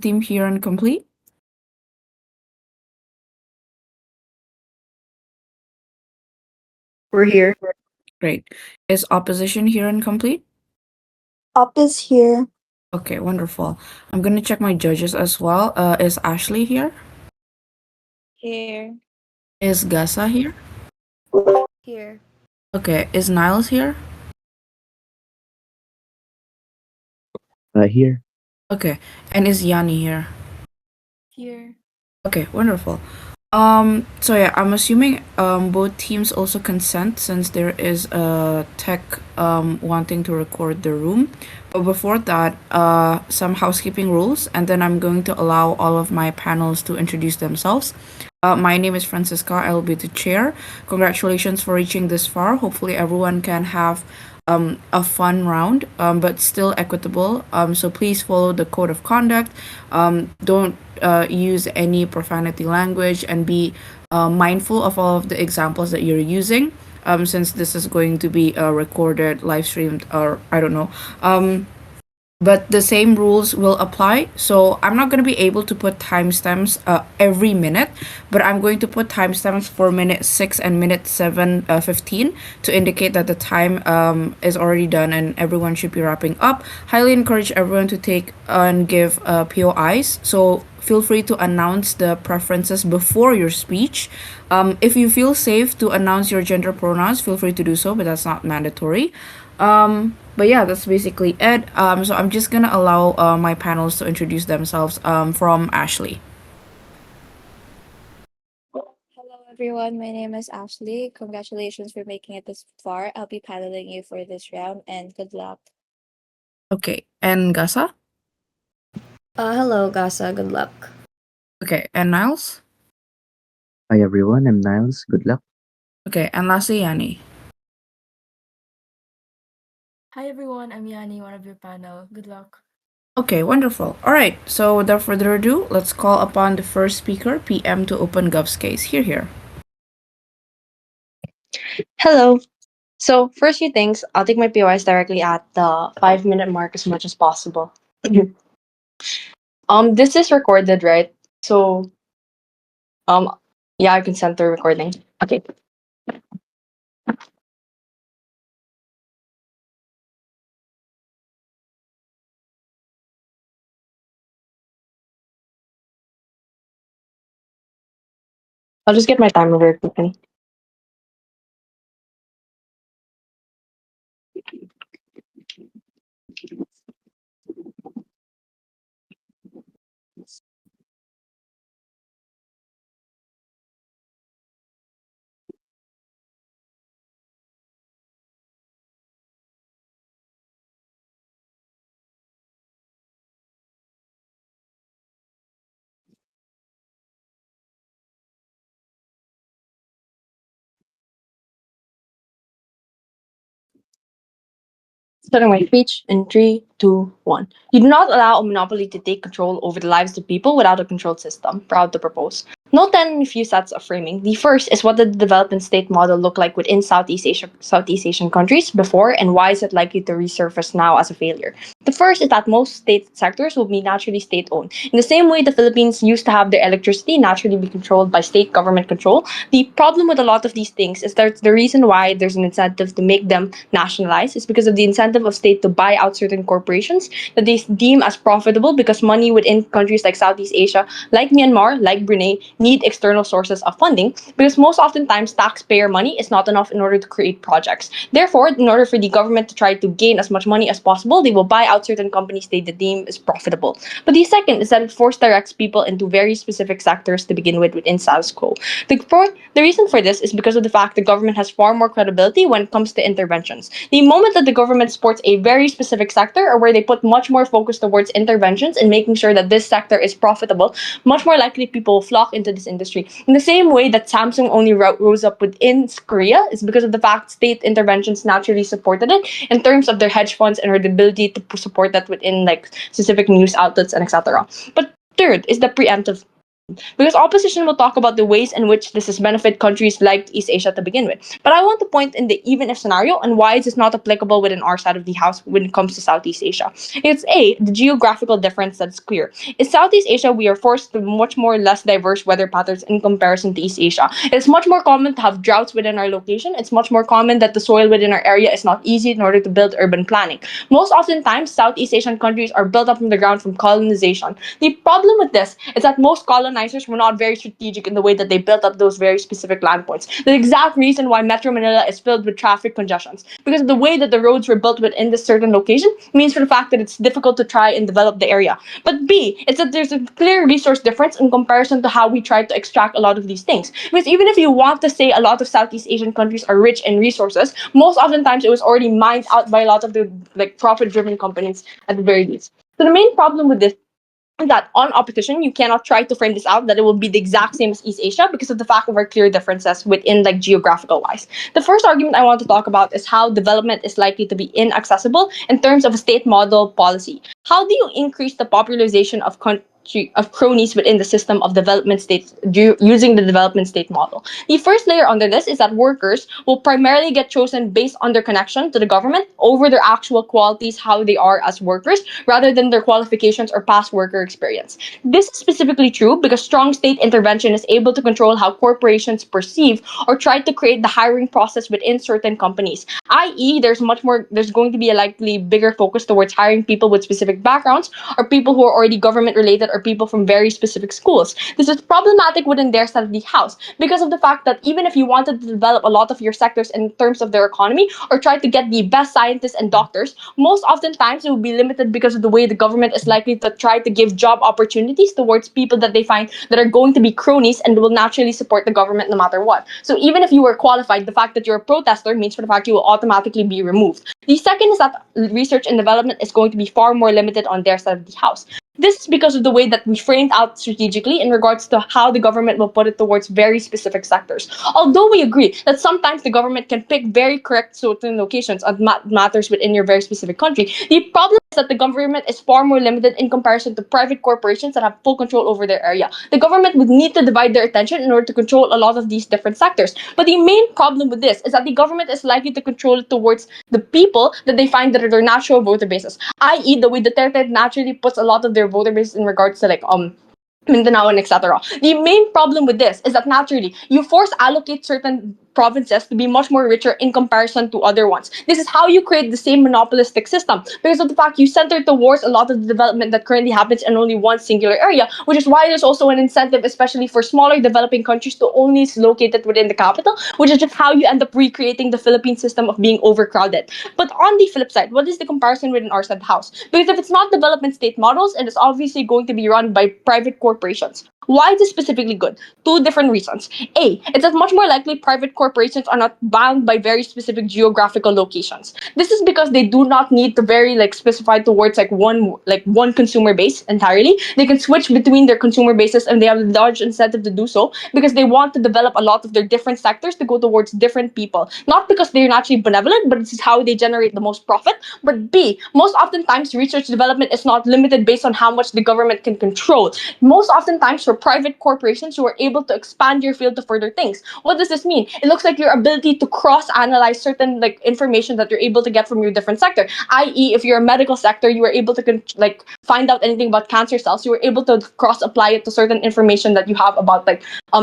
Team here and complete? We're here. Great. Is opposition here and complete? Up is here. Okay, wonderful. I'm gonna check my judges as well. Is Ashley here? Here. Is Gasa here? Here. Okay, is Niles here? Here. Okay, and is Yaney here? Here. Okay, wonderful. So yeah, I'm assuming both teams also consent since there is a tech wanting to record the room. But before that, some housekeeping rules, and then I'm going to allow all of my panels to introduce themselves. My name is Fransiska. I'll be the chair. Congratulations for reaching this far. Hopefully, everyone can have a fun round, but still equitable. So please follow the code of conduct. Don't use any profanity language and be mindful of all of the examples that you're using. Since this is going to be recorded, live streamed, or I don't know. But the same rules will apply. So I'm not going to be able to put timestamps every minute, but I'm going to put timestamps for minute 6 and minute 7:15 to indicate that the time is already done and everyone should be wrapping up. Highly encourage everyone to take and give POIs. So feel free to announce the preferences before your speech. If you feel safe to announce your gender pronouns, feel free to do so, but that's not mandatory. But yeah, that's basically it. So I'm just gonna allow my panels to introduce themselves. From Ashley. Hello, everyone. My name is Ashley. Congratulations for making it this far. I'll be paddling you for this round, and good luck. Okay, and Gasa. Hello, Gasa. Good luck. Okay, and Niles. Hi everyone, I'm Niles. Good luck. Okay, and lastly, Yaney. Hi everyone, I'm Yaney, one of your panel. Good luck. Okay, wonderful. All right, so without further ado, let's call upon the first speaker, PM, to open Gov's case. Here. Hello. So, first few things, I'll take my POIs directly at the 5-minute mark as much as possible. This is recorded, right? So, yeah, I consent to recording. Okay. I'll just get my timer very quickly. Starting my speech in 3, 2, 1. You do not allow a monopoly to take control over the lives of people without a controlled system. Proud to propose. Note that in a few sets of framing. The first is what did the development state model look like within Southeast Asian countries before, and why is it likely to resurface now as a failure? The first is that most state sectors will be naturally state-owned. In the same way the Philippines used to have their electricity naturally be controlled by state government control, the problem with a lot of these things is that the reason why there's an incentive to make them nationalized is because of the incentive of state to buy out certain corporations that they deem as profitable, because money within countries like Southeast Asia, like Myanmar, like Brunei, need external sources of funding, because most oftentimes taxpayer money is not enough in order to create projects. Therefore, in order for the government to try to gain as much money as possible, they will buy out certain companies they deem is profitable. But the second is that it force directs people into very specific sectors to begin with within status quo. The reason for this is because of the fact the government has far more credibility when it comes to interventions. The moment that the government supports a very specific sector, or where they put much more focus towards interventions and making sure that this sector is profitable, much more likely people will flock into this industry. In the same way that Samsung only rose up within Korea is because of the fact state interventions naturally supported it in terms of their hedge funds and their ability to support that within like specific news outlets and etc. But third is the preemptive because opposition will talk about the ways in which this has benefited countries like East Asia to begin with. But I want to point in the even if scenario and why it is not applicable within our side of the house when it comes to Southeast Asia. It's A, the geographical difference that's clear. In Southeast Asia, we are forced to much more less diverse weather patterns in comparison to East Asia. It's much more common to have droughts within our location. It's much more common that the soil within our area is not easy in order to build urban planning. Most oftentimes, Southeast Asian countries are built up from the ground from colonization. The problem with this is that most colonizers were not very strategic in the way that they built up those very specific land points. The exact reason why Metro Manila is filled with traffic congestions, because the way that the roads were built within this certain location means for the fact that it's difficult to try and develop the area. But B, it's that there's a clear resource difference in comparison to how we try to extract a lot of these things. Because even if you want to say a lot of Southeast Asian countries are rich in resources, most oftentimes it was already mined out by a lot of the profit-driven companies at the very least. So the main problem with this that on opposition, you cannot try to frame this out that it will be the exact same as East Asia because of the fact of our clear differences within geographical wise. The first argument I want to talk about is how development is likely to be inaccessible in terms of a state model policy. How do you increase the popularization of cronies within the system of development states using the development state model? The first layer under this is that workers will primarily get chosen based on their connection to the government over their actual qualities, how they are as workers, rather than their qualifications or past worker experience. This is specifically true because strong state intervention is able to control how corporations perceive or try to create the hiring process within certain companies, i.e., there's going to be a likely bigger focus towards hiring people with specific backgrounds or people who are already government related or people from very specific schools. This is problematic within their side of the house because of the fact that even if you wanted to develop a lot of your sectors in terms of their economy or try to get the best scientists and doctors, most oftentimes it will be limited because of the way the government is likely to try to give job opportunities towards people that they find that are going to be cronies and will naturally support the government no matter what. So even if you were qualified, the fact that you're a protester means for the fact you will automatically be removed. The second is that research and development is going to be far more limited on their side of the house. This is because of the way that we framed out strategically in regards to how the government will put it towards very specific sectors. Although we agree that sometimes the government can pick very correct certain locations on matters within your very specific country, the problem is that the government is far more limited in comparison to private corporations that have full control over their area. The government would need to divide their attention in order to control a lot of these different sectors. But the main problem with this is that the government is likely to control it towards the people that they find that are their natural voter bases, i.e., the way Duterte naturally puts a lot of their voter base in regards to Mindanao and etc. The main problem with this is that naturally you force allocate certain provinces to be much more richer in comparison to other ones. This is how you create the same monopolistic system because of the fact you center towards a lot of the development that currently happens in only one singular area, which is why there's also an incentive, especially for smaller developing countries, to only locate it within the capital, which is just how you end up recreating the Philippine system of being overcrowded. But on the flip side, what is the comparison within our said house? Because if it's not development state models, it is obviously going to be run by private corporations. Why is this specifically good? Two different reasons. A, it's that much more likely private corporations are not bound by very specific geographical locations. This is because they do not need to very specify towards one consumer base entirely. They can switch between their consumer bases and they have a large incentive to do so because they want to develop a lot of their different sectors to go towards different people. Not because they're naturally benevolent, but this is how they generate the most profit. But B, most oftentimes research development is not limited based on how much the government can control. Most oftentimes for private corporations, you are able to expand your field to further things. What does this mean? It looks like your ability to cross-analyze certain information that you're able to get from your different sector. I.e., if you're a medical sector, you are able to find out anything about cancer cells. You are able to cross-apply it to certain information that you have about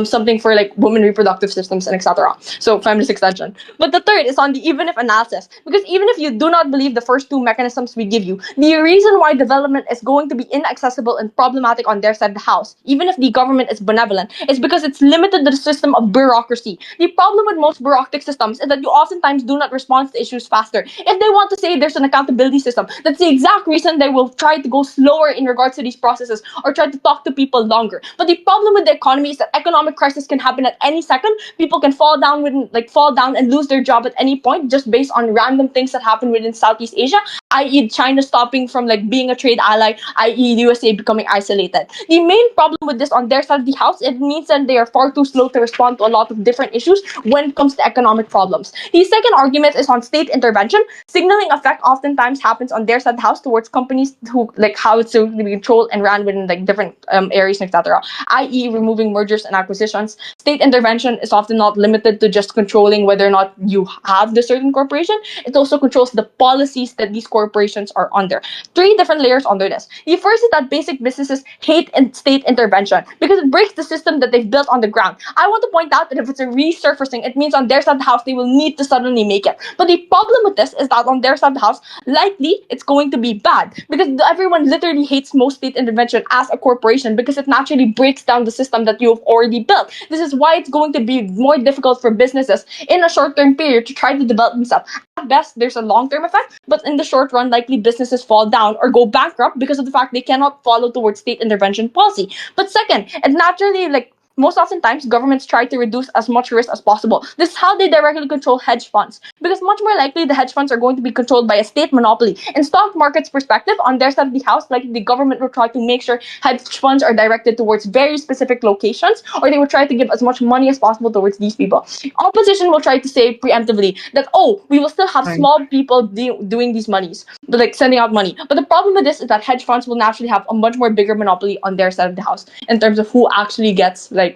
something for women reproductive systems and etc. So feminist extension. But the third is on the even if analysis, because even if you do not believe the first two mechanisms we give you, the reason why development is going to be inaccessible and problematic on their side of the house, even if the government is benevolent, is because it's limited to the system of bureaucracy. The problem with most bureaucratic systems is that you oftentimes do not respond to issues faster. If they want to say there's an accountability system, that's the exact reason they will try to go slower in regards to these processes or try to talk to people longer. But the problem with the economy is that economic crisis can happen at any second. People can fall down and lose their job at any point just based on random things that happen within Southeast Asia, i.e. China stopping from like being a trade ally, i.e. USA becoming isolated. The main problem with this on their side of the house, it means that they are far too slow to respond to a lot of different issues when it comes to economic problems. The second argument is on state intervention. Signaling effect oftentimes happens on their side of the house towards companies who like how it's to be controlled and ran within like different areas, etc., i.e. removing mergers and acquisitions. State intervention is often not limited to just controlling whether or not you have the certain corporation. It also controls the policies that these corporations are under. Three different layers under this. The first is that basic businesses hate state intervention because it breaks the system that they've built on the ground. I want to point out that if it's a resurfacing, it means on their side of the house they will need to suddenly make it. But the problem with this is that on their side of the house, likely it's going to be bad because everyone literally hates most state intervention as a corporation because it naturally breaks down the system that you've already built. This is why it's going to be more difficult for businesses in a short-term period to try to develop themselves. At best, there's a long-term effect, but in the short run, likely businesses fall down or go bankrupt because of the fact they cannot follow towards state intervention policy. But second, it naturally like most oftentimes governments try to reduce as much risk as possible. This is how they directly control hedge funds because much more likely the hedge funds are going to be controlled by a state monopoly. In stock market's perspective, on their side of the house, like the government will try to make sure hedge funds are directed towards very specific locations, or they will try to give as much money as possible towards these people. Opposition will try to say preemptively that, oh, we will still have Right. small people doing these monies, but like sending out money. But the problem with this is that hedge funds will naturally have a much more bigger monopoly on their side of the house in terms of who actually gets like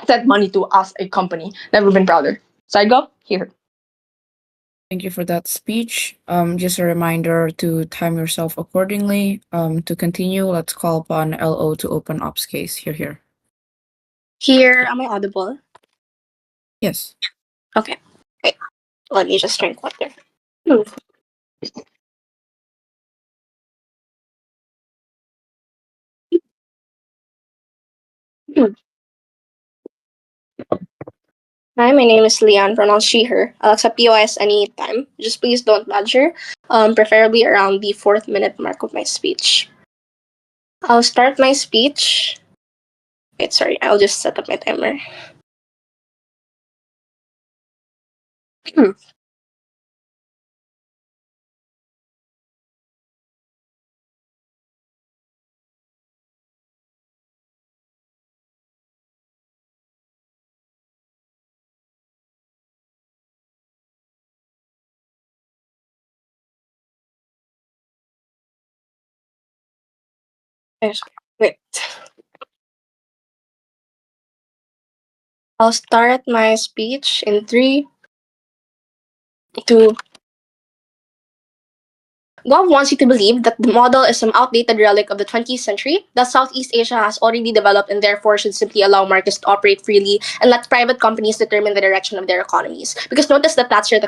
sent money to us, a company. Never been prouder. Side go here. Thank you for that speech. Just a reminder to time yourself accordingly. To continue, let's call upon LO to open ops case. Here. Here, am I audible? Yes. Okay. Wait, let me just drink water. Hmm. Hmm. Hi, my name is Leon, pronounced she, her. I'll accept POS anytime. Just please don't badger, preferably around the 4th minute mark of my speech. I'll start my speech. Wait, sorry, I'll just set up my timer. Hmm. Yes, wait. I'll start my speech in 3, 2. Gov wants you to believe that the model is some outdated relic of the 20th century, that Southeast Asia has already developed and therefore should simply allow markets to operate freely and let private companies determine the direction of their economies. Because notice that that's their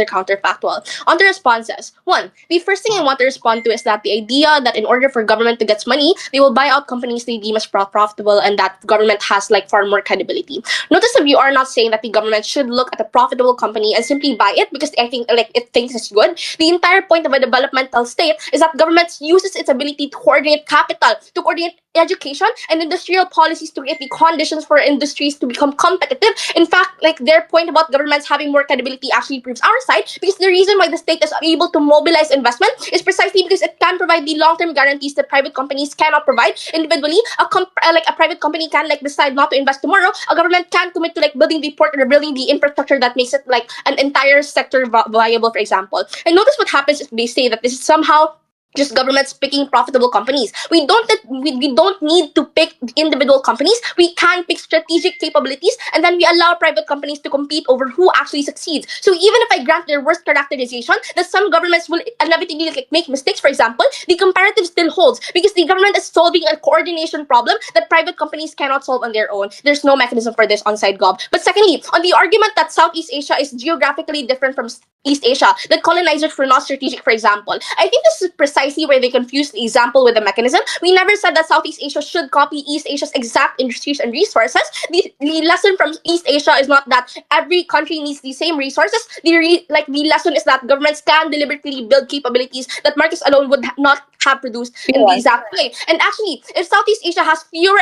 counterfactual. On the responses, 1, the first thing I want to respond to is that the idea that in order for government to get money, they will buy out companies they deem as profitable and that government has like far more credibility. Notice that you are not saying that the government should look at a profitable company and simply buy it because I think like it thinks it's good. The entire point of a developmental state is that government uses its ability to coordinate capital, to coordinate education and industrial policies to create the conditions for industries to become competitive. In fact, like their point about governments having more credibility actually proves our side because the reason why the state is able to mobilize investment is precisely because it can provide the long-term guarantees that private companies cannot provide individually. A private company can like decide not to invest tomorrow. A government can commit to like building the port or building the infrastructure that makes it like an entire sector viable, for example. And notice what happens if they say that this is somehow just governments picking profitable companies. We don't need to pick individual companies. We can pick strategic capabilities, and then we allow private companies to compete over who actually succeeds. So even if I grant their worst characterization, that some governments will inevitably like make mistakes, for example, the comparative still holds because the government is solving a coordination problem that private companies cannot solve on their own. There's no mechanism for this on side gov. But secondly, on the argument that Southeast Asia is geographically different from East Asia, that colonizers were not strategic, for example, I think this is precisely where they confused the example with the mechanism. We never said that Southeast Asia should copy East Asia's exact industries and resources. The lesson from East Asia is not that every country needs the same resources. The lesson is that governments can deliberately build capabilities that markets alone would not have produced in the exact way. And actually, if Southeast Asia has fewer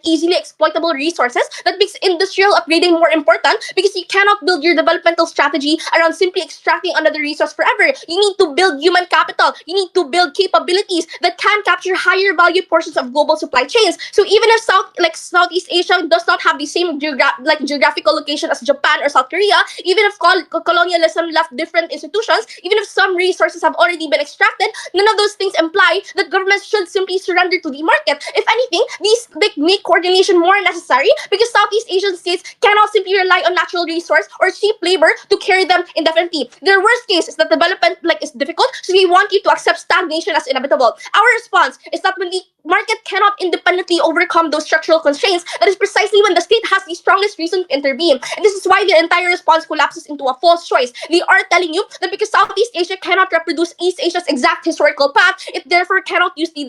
easily exploitable resources, that makes industrial upgrading more important because you cannot build your developmental strategy around simply extracting another resource forever. You need to build human capital. You need to build capabilities that can capture higher value portions of global supply chains. So even if Southeast Asia does not have the same geographical location as Japan or South Korea, even if colonialism left different institutions, even if some resources have already been extracted, none of those things imply that governments should simply surrender to the market. If anything, these make coordination more necessary because Southeast Asian states cannot simply rely on natural resource or cheap labor to carry them indefinitely. Their worst case is that development is difficult, so we want you to accept stagnation as inevitable. Our response is that when the market cannot independently overcome those structural constraints, that is precisely when the state has the strongest reason to intervene. And this is why the entire response collapses into a false choice. They are telling you that because Southeast Asia cannot reproduce East Asia's exact historical path, it therefore cannot use the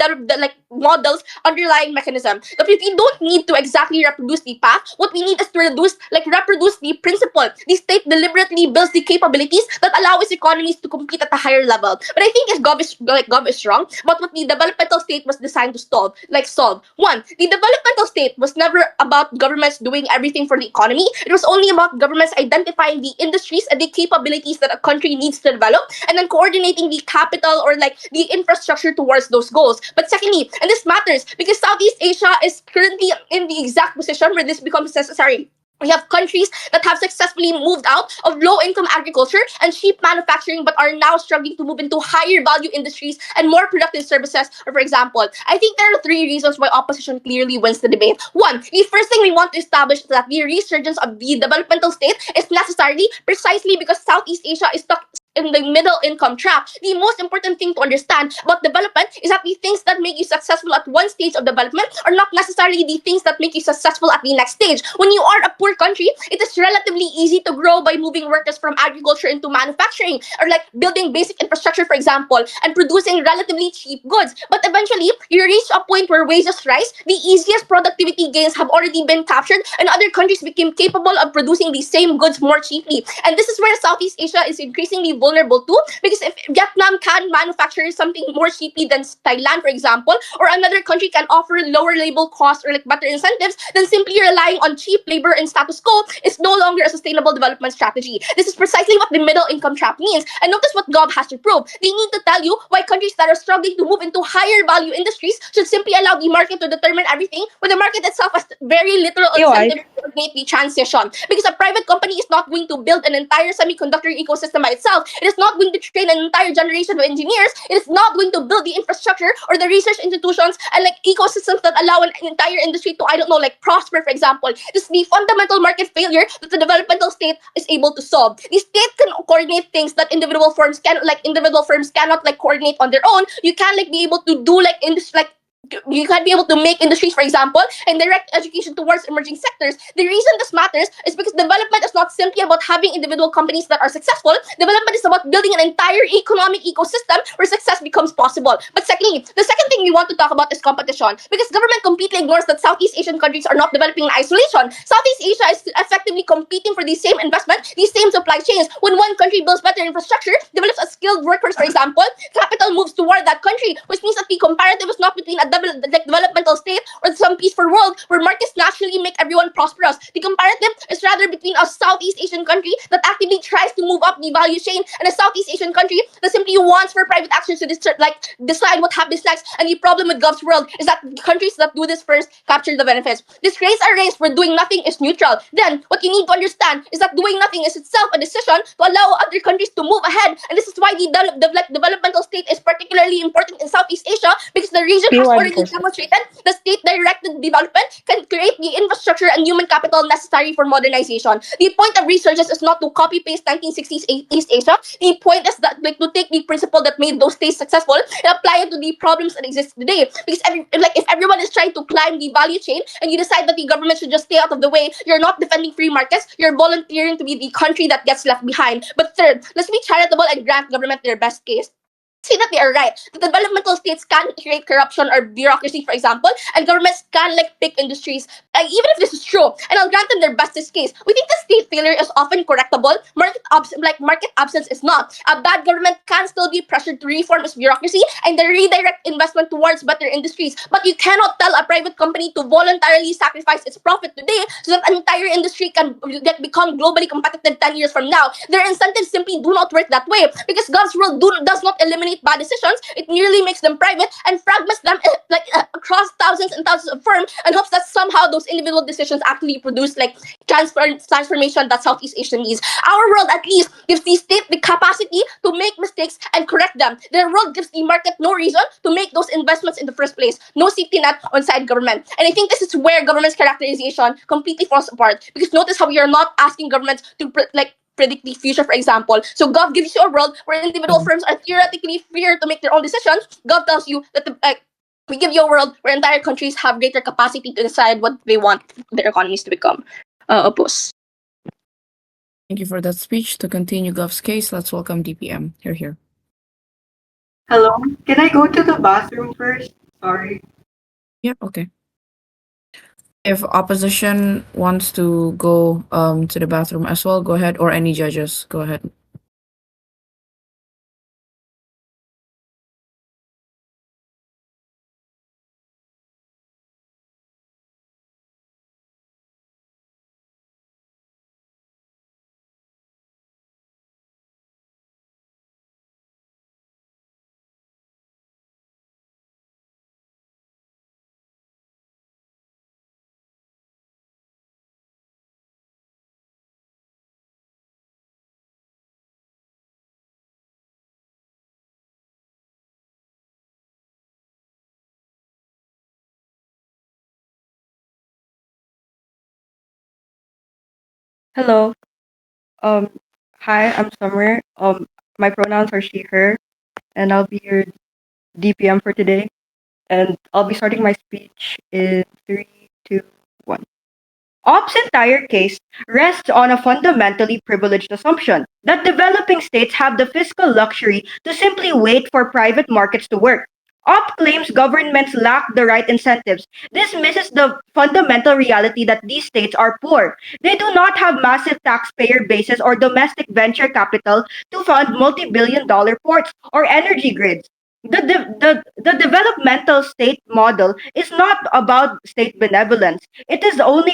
model's underlying mechanism. But if we don't need to exactly reproduce the path, what we need is to reproduce the principle. The state deliberately builds the capabilities that allow its economies to compete at a higher level. But I think if Gov is wrong about what the developmental state was designed to solve. One, the developmental state was never about governments doing everything for the economy. It was only about governments identifying the industries and the capabilities that a country needs to develop, and then coordinating the capital or the infrastructure towards those goals. But secondly, and this matters because Southeast Asia is currently in the exact position where this becomes necessary. We have countries that have successfully moved out of low-income agriculture and cheap manufacturing but are now struggling to move into higher value industries and more productive services. For example, I think there are three reasons why opposition clearly wins the debate. One, the first thing we want to establish is that the resurgence of the developmental state is necessarily precisely because Southeast Asia is stuck in the middle income trap. The most important thing to understand about development is that the things that make you successful at one stage of development are not necessarily the things that make you successful at the next stage. When you are a poor country, it is relatively easy to grow by moving workers from agriculture into manufacturing or building basic infrastructure, for example, and producing relatively cheap goods. But eventually, you reach a point where wages rise, the easiest productivity gains have already been captured, and other countries became capable of producing the same goods more cheaply. And this is where Southeast Asia is increasingly vulnerable too, because if Vietnam can manufacture something more cheaply than Thailand, for example, or another country can offer lower labor costs or better incentives, then simply relying on cheap labor and status quo is no longer a sustainable development strategy. This is precisely what the middle income trap means. And notice what Gov has to prove. They need to tell you why countries that are struggling to move into higher value industries should simply allow the market to determine everything, when the market itself has very little incentive to coordinate the transition. Because a private company is not going to build an entire semiconductor ecosystem by itself. It is not going to train an entire generation of engineers. It is not going to build the infrastructure or the research institutions and ecosystems that allow an entire industry to, prosper, for example. This is the fundamental market failure that the developmental state is able to solve. The state can coordinate things that individual firms cannot coordinate on their own. You can be able to do you can be able to make industries, for example, and direct education towards emerging sectors. The reason this matters is because development is not simply about having individual companies that are successful. Development is about building an entire economic ecosystem where success becomes possible. But secondly, the second thing we want to talk about is competition, because government completely ignores that Southeast Asian countries are not developing in isolation. Southeast Asia is effectively competing for the same investment, these same supply chains. When one country builds better infrastructure, develops a skilled workers, for example, capital moves toward that country, which means that the comparative is not between a developmental state or some peaceful world where markets naturally make everyone prosperous. The comparative is rather between a Southeast Asian country that actively tries to move up the value chain and a Southeast Asian country that simply wants for private actors to decide what happens next. And the problem with Gov's world is that countries that do this first capture the benefits. This creates a race where doing nothing is neutral. Then, what you need to understand is that doing nothing is itself a decision to allow other countries to move ahead. And this is why the developmental state is particularly important in Southeast Asia, because the region has already demonstrated that state-directed development can create the infrastructure and human capital necessary for modernization. The point of resurgence is not to copy-paste 1960s East Asia. The point is that to take the principle that made those states successful and apply it to the problems that exist today. Because if everyone is trying to climb the value chain and you decide that the government should just stay out of the way, you're not defending free markets, you're volunteering to be the country that gets left behind. But third, let's be charitable and grant government their best case. Say that they are right. The developmental states can create corruption or bureaucracy, for example, and governments can pick industries. Even if this is true, and I'll grant them their bestest case. We think the state failure is often correctable. Market absence is not. A bad government can still be pressured to reform its bureaucracy and then redirect investment towards better industries. But you cannot tell a private company to voluntarily sacrifice its profit today so that an entire industry can become globally competitive 10 years from now. Their incentives simply do not work that way because God's rule does not eliminate bad decisions. It merely makes them private and fragments them across thousands and thousands of firms and hopes that somehow those individual decisions actually produce like transformation that Southeast Asia needs. Our world at least gives the state the capacity to make mistakes and correct them. Their world gives the market no reason to make those investments in the first place. No safety net on side government. And I think this is where government's characterization completely falls apart. Because notice how we are not asking governments to predict the future, for example. So Gov gives you a world where individual firms are theoretically freer to make their own decisions. Gov tells you that we give you a world where entire countries have greater capacity to decide what they want their economies to become. Oppose. Thank you for that speech. To continue Gov's case, let's welcome DPM. Here. Hello, can I go to the bathroom first? Sorry. Yeah, okay. If opposition wants to go to the bathroom as well, go ahead. Or any judges, go ahead. Hello. Um, Hi, I'm Summer. My pronouns are she, her, and I'll be your DPM for today. And I'll be starting my speech in 3, 2, 1. OP's entire case rests on a fundamentally privileged assumption that developing states have the fiscal luxury to simply wait for private markets to work. OP claims governments lack the right incentives. This misses the fundamental reality that these states are poor. They do not have massive taxpayer bases or domestic venture capital to fund multi-billion-dollar ports or energy grids. The developmental state model is not about state benevolence. It is only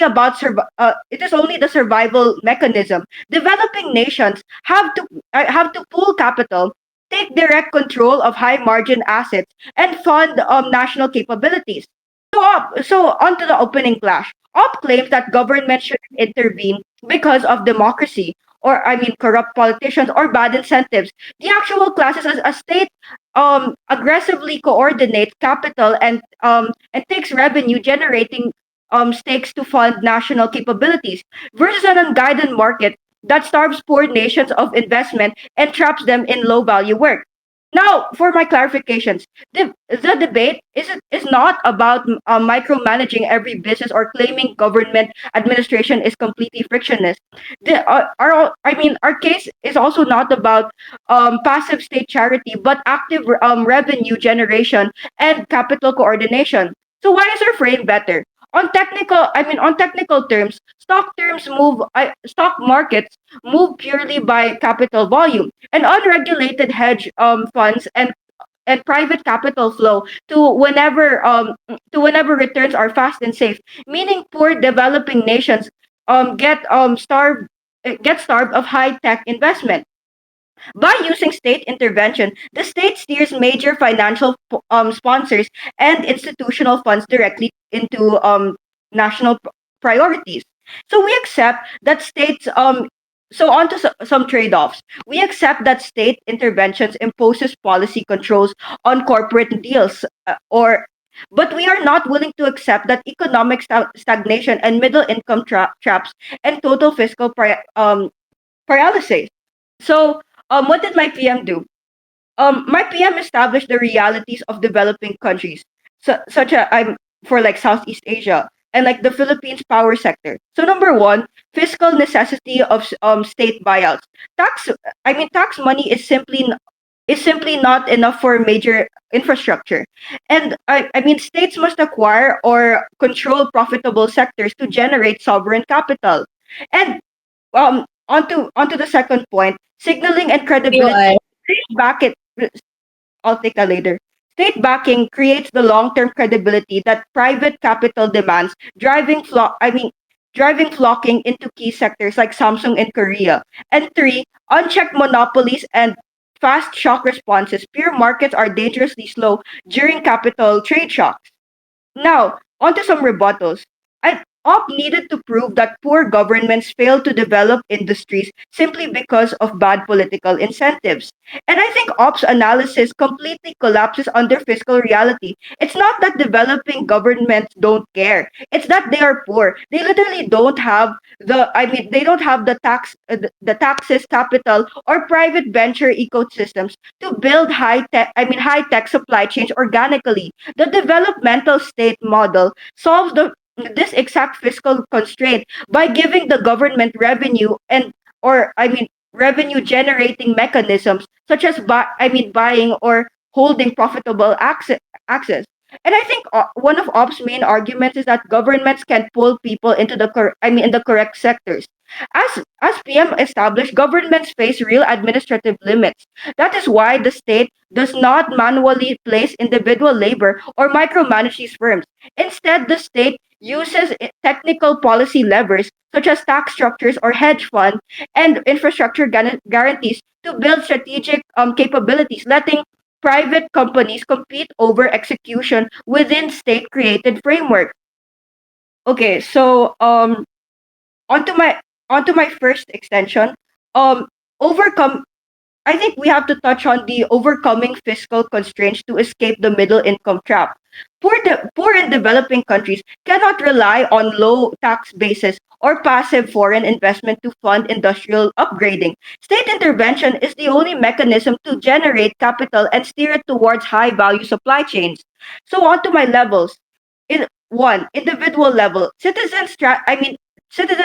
the survival mechanism. Developing nations have to pool capital, take direct control of high margin assets, and fund national capabilities. So on to the opening clash. OP claims that government should intervene because of democracy, or I mean corrupt politicians or bad incentives. The actual clash is a state aggressively coordinates capital and takes revenue generating stakes to fund national capabilities versus an unguided market that starves poor nations of investment and traps them in low value work. Now, for my clarifications, the debate is not about micromanaging every business or claiming government administration is completely frictionless. Our case is also not about passive state charity, but active revenue generation and capital coordination. So why is our frame better? On technical terms, stock markets move purely by capital volume, and unregulated hedge funds and private capital flow to whenever returns are fast and safe, meaning poor developing nations get starved of high tech investment. By using state intervention, the state steers major financial sponsors and institutional funds directly into national priorities. So we accept that states. So on to some trade-offs. We accept that state interventions imposes policy controls on corporate deals, but we are not willing to accept that economic stagnation and middle income traps and total fiscal paralysis. So, what did my PM do? My PM established the realities of developing countries, such as for like Southeast Asia and like the Philippines power sector. So number one, fiscal necessity of state buyouts. Tax money is simply is simply not enough for major infrastructure. And I mean, states must acquire or control profitable sectors to generate sovereign capital. And onto the second point, signaling and credibility. POI. Back it. I'll take that later. State backing creates the long-term credibility that private capital demands, driving flocking into key sectors like Samsung in Korea. And three, unchecked monopolies and fast shock responses. Pure markets are dangerously slow during capital trade shocks. Now, onto some rebuttals. OP needed to prove that poor governments failed to develop industries simply because of bad political incentives. And I think OP's analysis completely collapses under fiscal reality. It's not that developing governments don't care. It's that they are poor. They literally don't have they don't have the taxes, capital, or private venture ecosystems to build high tech supply chains organically. The developmental state model solves this exact fiscal constraint by giving the government revenue revenue generating mechanisms such as buying or holding profitable access. And I think one of Ops main arguments is that governments can pull people into in the correct sectors. As PM established, governments face real administrative limits. That is why the state does not manually place individual labor or micromanage these firms. Instead, the state uses technical policy levers such as tax structures or hedge fund and infrastructure guarantees to build strategic capabilities, letting private companies compete over execution within state created framework. Okay, so onto my onto my first extension. Um overcome I think we have to touch on the overcoming fiscal constraints to escape the middle income trap. Poor and developing countries cannot rely on low tax bases or passive foreign investment to fund industrial upgrading. State intervention is the only mechanism to generate capital and steer it towards high value supply chains. So on to my levels. In one, individual level, citizens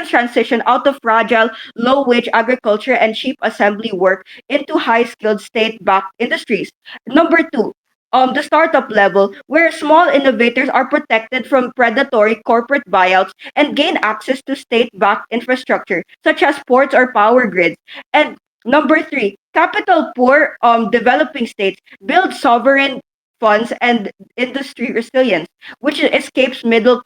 transition out of fragile, low wage agriculture and cheap assembly work into high skilled state backed industries. Number two, the startup level, where small innovators are protected from predatory corporate buyouts and gain access to state backed infrastructure, such as ports or power grids. And number three, capital poor developing states build sovereign funds and industry resilience, which escapes middle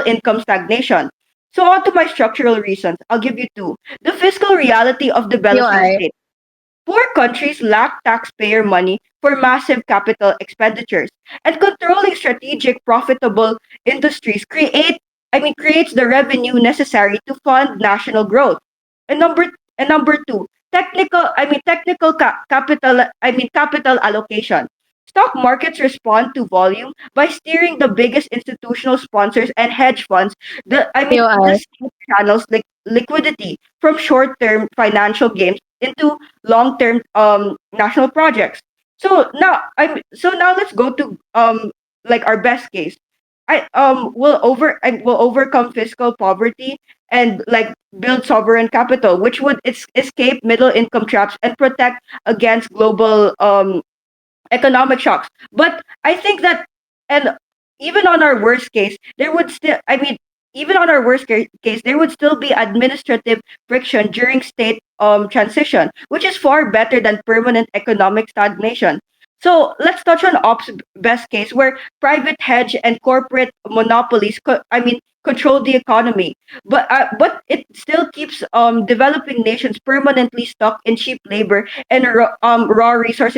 income stagnation. So on to my structural reasons. I'll give you two. The fiscal reality of developing POI. states. Poor countries lack taxpayer money for massive capital expenditures, and controlling strategic profitable industries creates the revenue necessary to fund national growth. And number two, capital allocation. Stock markets respond to volume by steering the biggest institutional sponsors and hedge funds the POI. state channels liquidity from short-term financial gains into long-term national projects. So now let's go to like our best case. I will overcome fiscal poverty and like build sovereign capital, which would escape middle income traps and protect against global economic shocks. But I think that, and even on our worst case, there would still, I mean, even on our case, there would still be administrative friction during state transition, which is far better than permanent economic stagnation. So let's touch on ops best case, where private hedge and corporate monopolies, control the economy, but it still keeps developing nations permanently stuck in cheap labor and raw resource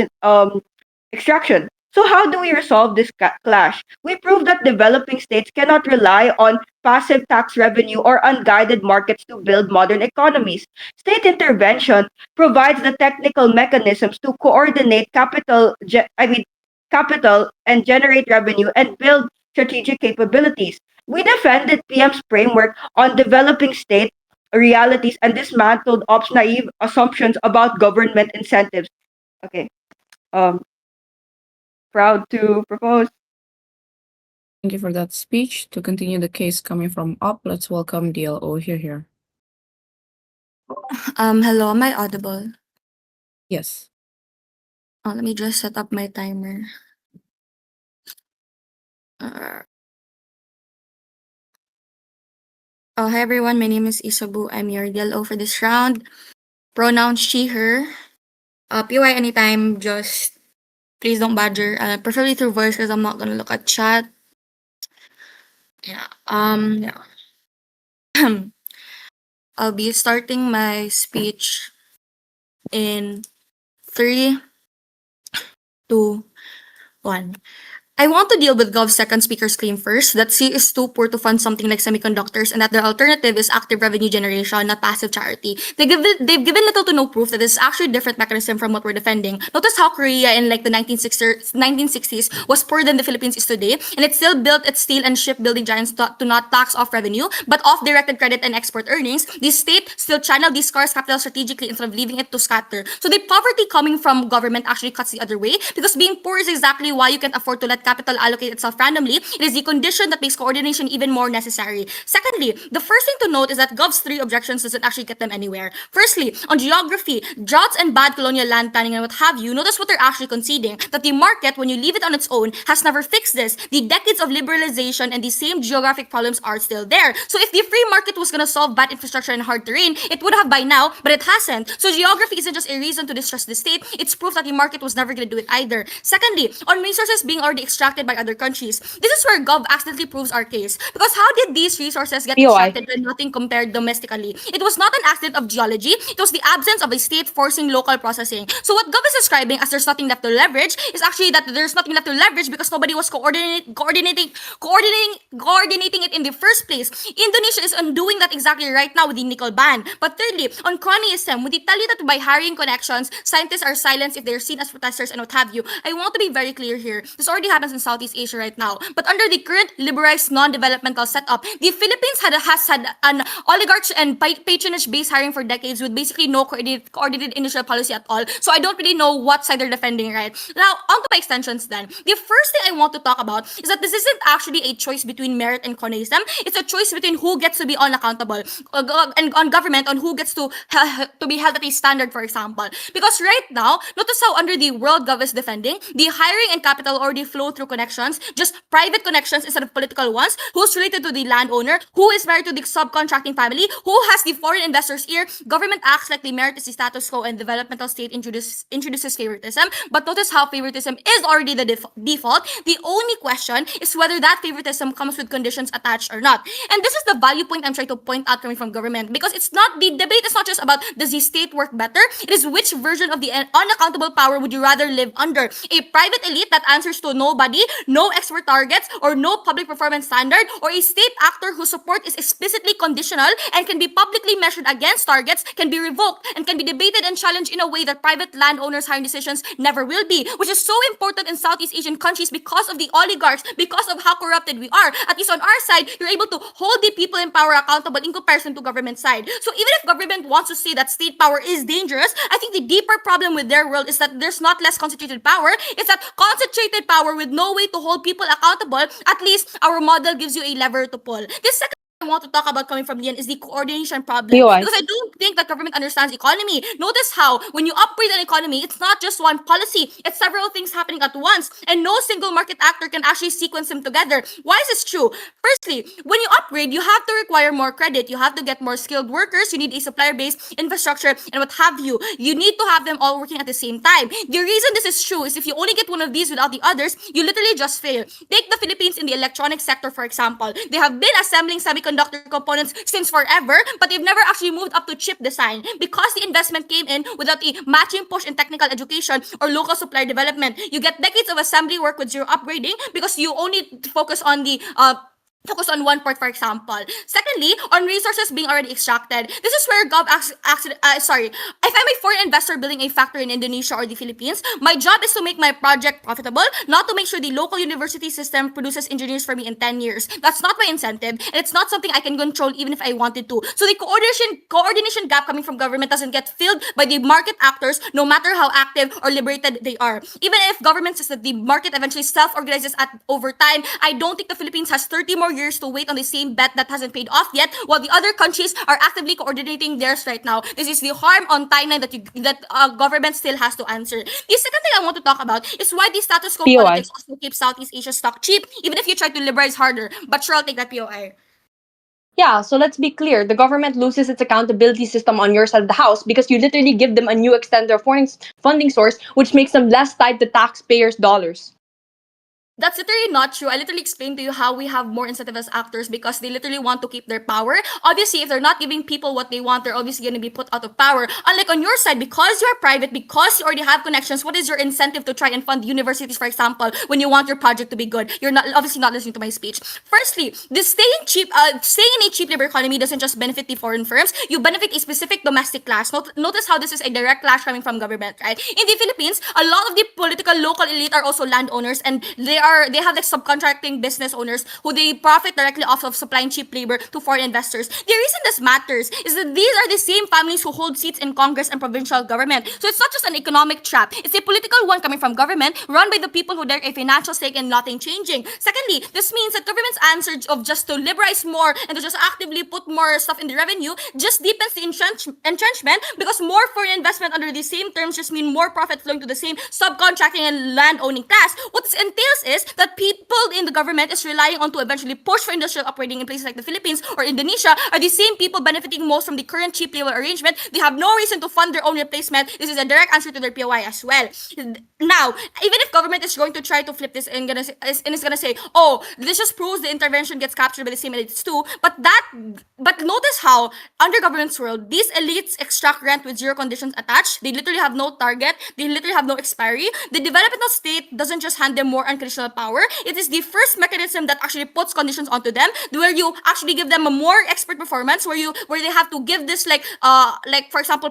extraction. So, how do we resolve this clash? We prove that developing states cannot rely on passive tax revenue or unguided markets to build modern economies. State intervention provides the technical mechanisms to coordinate capital and generate revenue and build strategic capabilities. We defended PM's framework on developing state realities and dismantled ops naive assumptions about government incentives. Okay. Um, Proud to propose. Thank you for that speech. To continue the case coming from up, let's welcome DLO here. Hello, am I audible? Yes. Let me just set up my timer. Hi everyone, my name is Isabu. I'm your DLO for this round. Pronouns she, her. PY anytime, just please don't badger. Preferably through voice because I'm not gonna look at chat. Yeah. Yeah. I'll be starting my speech in 3, 2, 1. I want to deal with Gov's second speaker's claim first, that C is too poor to fund something like semiconductors and that their alternative is active revenue generation, not passive charity. They've given little to no proof that this is actually a different mechanism from what we're defending. Notice how Korea in like the 1960s was poorer than the Philippines is today, and it still built its steel and shipbuilding giants to not tax off revenue, but off directed credit and export earnings. The state still channeled these scarce capital strategically instead of leaving it to scatter. So the poverty coming from government actually cuts the other way, because being poor is exactly why you can't afford to let capital allocate itself randomly. It is the condition that makes coordination even more necessary. Secondly, the first thing to note is that Gov's 3 objections doesn't actually get them anywhere. Firstly, on geography, droughts and bad colonial land planning and what have you, notice what they're actually conceding, that the market, when you leave it on its own, has never fixed this. The decades of liberalization and the same geographic problems are still there. So if the free market was gonna solve bad infrastructure and hard terrain, it would have by now, but it hasn't. So geography isn't just a reason to distrust the state, it's proof that the market was never gonna do it either. Secondly, on resources being already extracted by other countries, this is where Gov accidentally proves our case. Because how did these resources get POI. extracted when nothing compared domestically? It was not an accident of geology, it was the absence of a state forcing local processing. So what Gov is describing as there's nothing left to leverage is actually that there's nothing left to leverage because nobody was coordinating it in the first place. Indonesia is undoing that exactly right now with the nickel ban. But thirdly, on cronyism, would they tell you that by hiring connections, scientists are silenced if they're seen as protesters and what have you? I want to be very clear here. This already happens in Southeast Asia right now. But under the current liberalized non-developmental setup, the Philippines has had an oligarch and patronage-based hiring for decades with basically no coordinated industrial policy at all. So I don't really know what side they're defending, right? Now, on to my extensions then. The first thing I want to talk about is that this isn't actually a choice between merit and cronyism. It's a choice between who gets to be unaccountable and on government on who gets to be held at a standard, for example. Because right now, notice how under the world Gov is defending, the hiring and capital already flow through connections, just private connections instead of political ones, who's related to the landowner, who is married to the subcontracting family, who has the foreign investor's ear. Government acts like the merit is the status quo and developmental state introduces favoritism. But notice how favoritism is already the default. The only question is whether that favoritism comes with conditions attached or not. And this is the value point I'm trying to point out coming from government, because it's not, the debate is not just about does the state work better, it is which version of the unaccountable power would you rather live under? A private elite that answers to nobody, no expert targets, or no public performance standard, or a state actor whose support is explicitly conditional and can be publicly measured against targets, can be revoked, and can be debated and challenged in a way that private landowners' hiring decisions never will be, which is so important in Southeast Asian countries because of the oligarchs, because of how corrupted we are. At least on our side, you're able to hold the people in power accountable in comparison to government side. So even if government wants to say that state power is dangerous, I think the deeper problem with their world is that there's not less concentrated power, it's that concentrated power with no way to hold people accountable. At least our model gives you a lever to pull. This second I want to talk about coming from Lian is the coordination problem. POI. Because I don't think that government understands economy. Notice how when you upgrade an economy, it's not just one policy, it's several things happening at once, and no single market actor can actually sequence them together. Why is this true? Firstly, when you upgrade, you have to require more credit, you have to get more skilled workers, you need a supplier-based infrastructure, and what have you. You need to have them all working at the same time. The reason this is true is if you only get one of these without the others, you literally just fail. Take the Philippines in the electronic sector, for example. They have been assembling semiconductor components since forever, but they've never actually moved up to chip design because the investment came in without a matching push in technical education or local supplier development. You get decades of assembly work with zero upgrading because you only focus on one part, for example. Secondly, on resources being already extracted, this is where Gov if I'm a foreign investor building a factory in Indonesia or the Philippines, my job is to make my project profitable, not to make sure the local university system produces engineers for me in 10 years. That's not my incentive, and it's not something I can control even if I wanted to. So the coordination gap coming from government doesn't get filled by the market actors, no matter how active or liberated they are. Even if government says that the market eventually self-organizes over time, I don't think the Philippines has 30 more more years to wait on the same bet that hasn't paid off yet, while the other countries are actively coordinating theirs right now. This is the harm on timeline that government still has to answer. The second thing I want to talk about is why the status quo POI. politics also keeps Southeast Asia stock cheap, even if you try to liberalize harder. But sure, I'll take that POI. Yeah, so let's be clear. The government loses its accountability system on your side of the house because you literally give them a new extended funding source, which makes them less tied to taxpayers' dollars. That's literally not true. I literally explained to you how we have more incentive as actors because they literally want to keep their power. Obviously, if they're not giving people what they want, they're obviously going to be put out of power. Unlike on your side, because you're private, because you already have connections, what is your incentive to try and fund universities, for example, when you want your project to be good? You're not obviously not listening to my speech. Firstly, this staying in a cheap labor economy doesn't just benefit the foreign firms. You benefit a specific domestic class. Notice how this is a direct clash coming from government, right? In the Philippines, a lot of the political local elite are also landowners, and they have like subcontracting business owners who they profit directly off of supplying cheap labor to foreign investors. The reason this matters is that these are the same families who hold seats in Congress and provincial government. So it's not just an economic trap, it's a political one coming from government run by the people who direct a financial stake in nothing changing. Secondly, this means that government's answer of just to liberalize more and to just actively put more stuff in the revenue just deepens the entrenchment because more foreign investment under the same terms just mean more profit flowing to the same subcontracting and land owning class. What this entails is that people in the government is relying on to eventually push for industrial operating in places like the Philippines or Indonesia are the same people benefiting most from the current cheap labor arrangement. They have no reason to fund their own replacement. This is a direct answer to their POI as well. Now, even if government is going to try to flip this and is gonna say, oh, this just proves the intervention gets captured by the same elites too. But notice how under government's world, these elites extract rent with zero conditions attached. They literally have no target. They literally have no expiry. The developmental state doesn't just hand them more unconditional power. It is the first mechanism that actually puts conditions onto them, where you actually give them a more expert performance, where they have to give this like for example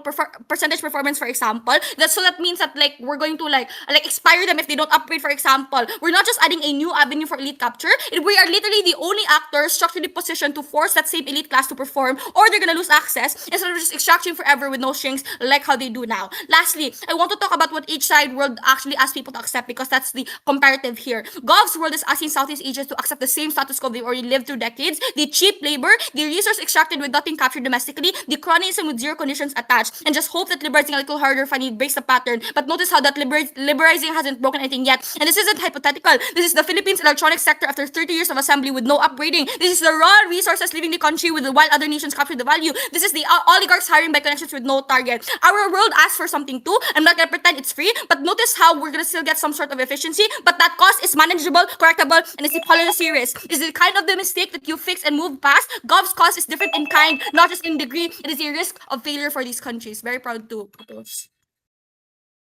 percentage performance, for example. That means that like we're going to like expire them if they don't upgrade, for example. We're not just adding a new avenue for elite capture. We are literally the only actors structurally positioned to force that same elite class to perform, or they're gonna lose access instead of just extracting forever with no strings like how they do now. Lastly, I want to talk about what each side world actually asks people to accept because that's the comparative here. Gov's world is asking Southeast Asia to accept the same status quo they've already lived through decades, the cheap labor, the resource extracted with nothing captured domestically, the cronyism with zero conditions attached, and just hope that liberalizing a little harder finally breaks the pattern. But notice how that liberalizing hasn't broken anything yet. And this isn't hypothetical. This is the Philippines electronic sector after 30 years of assembly with no upgrading. This is the raw resources leaving the country while other nations capture the value. This is the oligarchs hiring by connections with no target. Our world asks for something too. I'm not gonna pretend it's free, but notice how we're gonna still get some sort of efficiency, but that cost is manageable, correctable, and it's a policy risk. Is it kind of the mistake that you fix and move past? Gov's cost is different in kind, not just in degree. It is a risk of failure for these countries. Very proud to propose.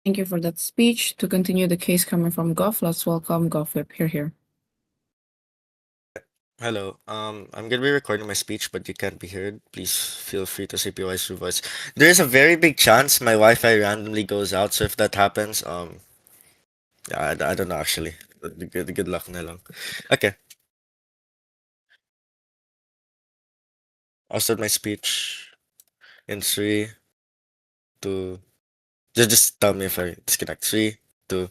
Thank you for that speech. To continue the case coming from Goff, let's welcome Gofflip. Here. Hello. I'm gonna be recording my speech, but you can't be heard. Please feel free to say POIs through voice. There is a very big chance my Wi-Fi randomly goes out, so if that happens, yeah, I don't know actually. Good luck na lang. Okay. I'll start my speech in 3, 2. Just tell me if I disconnect. 3, 2,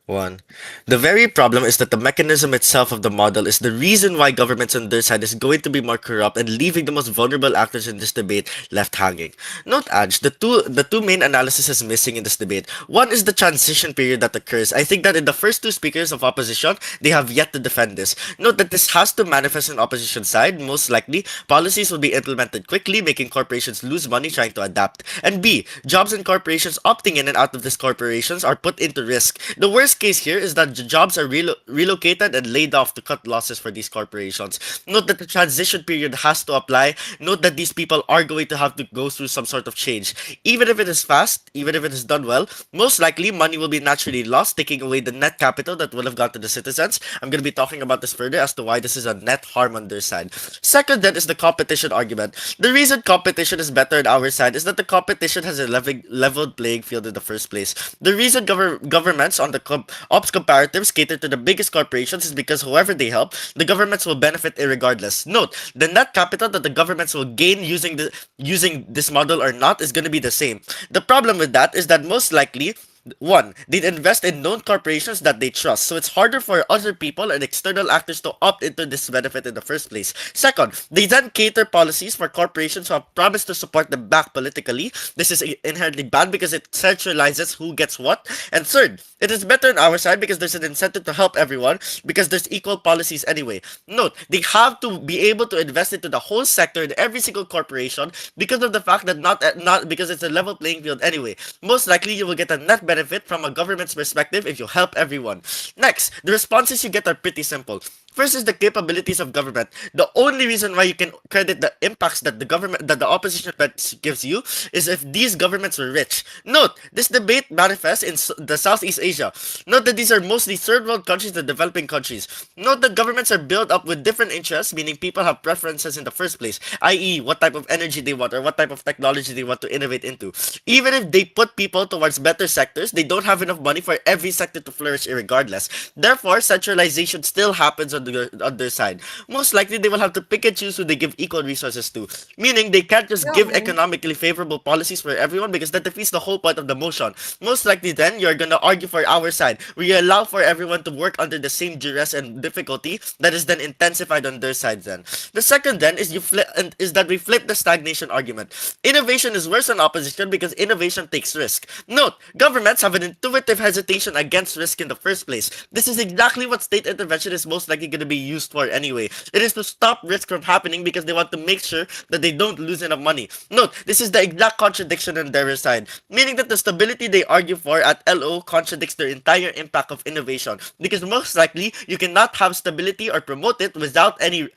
1. The very problem is that the mechanism itself of the model is the reason why governments on their side is going to be more corrupt and leaving the most vulnerable actors in this debate left hanging. Note, Adj, the two main analyses is missing in this debate. One is the transition period that occurs. I think that in the first two speakers of opposition, they have yet to defend this. Note that this has to manifest on opposition side. Most likely, policies will be implemented quickly, making corporations lose money trying to adapt. And B, jobs and corporations opting in and out of these corporations are put into risk. The worst case here is that jobs are relocated and laid off to cut losses for these corporations. Note that the transition period has to apply. Note that these people are going to have to go through some sort of change. Even if it is fast, even if it is done well, most likely money will be naturally lost, taking away the net capital that will have gone to the citizens. I'm going to be talking about this further as to why this is a net harm on their side. Second, then, is the competition argument. The reason competition is better on our side is that the competition has a leveled playing field in the first place. The reason governments on the ops comparatives cater to the biggest corporations is because whoever they help, the governments will benefit irregardless. Note, the net capital that the governments will gain using this model or not is going to be the same. The problem with that is that most likely One, they'd invest in known corporations that they trust, so it's harder for other people and external actors to opt into this benefit in the first place. Second, they then cater policies for corporations who have promised to support them back politically. This is inherently bad because it centralizes who gets what. And third, it is better on our side because there's an incentive to help everyone because there's equal policies anyway. Note, they have to be able to invest into the whole sector in every single corporation because of the fact that not because it's a level playing field anyway. Most likely you will get a net benefit from a government's perspective if you help everyone. Next, the responses you get are pretty simple. First is the capabilities of government. The only reason why you can credit the impacts that the opposition gives you is if these governments were rich. Note, this debate manifests in the Southeast Asia. Note that these are mostly third world countries and developing countries. Note that governments are built up with different interests, meaning people have preferences in the first place, i.e. what type of energy they want or what type of technology they want to innovate into. Even if they put people towards better sectors, they don't have enough money for every sector to flourish irregardless. Therefore, centralization still happens on their side. Most likely, they will have to pick and choose who they give equal resources to, meaning they can't just give economically favorable policies for everyone because that defeats the whole point of the motion. Most likely, then, you're gonna argue for our side, where you allow for everyone to work under the same duress and difficulty that is then intensified on their side. Then, the second then is that we flip the stagnation argument. Innovation is worse than opposition because innovation takes risk. Note, governments have an intuitive hesitation against risk in the first place. This is exactly what state intervention is most likely going to be used for anyway. It is to stop risk from happening because they want to make sure that they don't lose enough money. Note, this is the exact contradiction on their side, meaning that the stability they argue for at LO contradicts their entire impact of innovation, because most likely you cannot have stability or promote it without any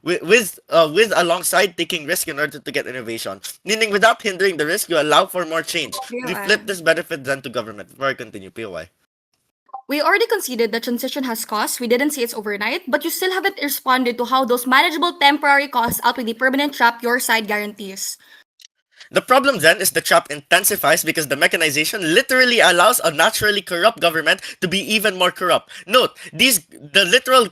with alongside taking risk in order to get innovation. Meaning without hindering the risk, you allow for more change. We flip this benefit then to government. Before I continue, POY. We already conceded that transition has costs. We didn't say it's overnight, but you still haven't responded to how those manageable temporary costs outweigh the permanent trap your side guarantees. The problem then is the trap intensifies because the mechanization literally allows a naturally corrupt government to be even more corrupt. Note, the literal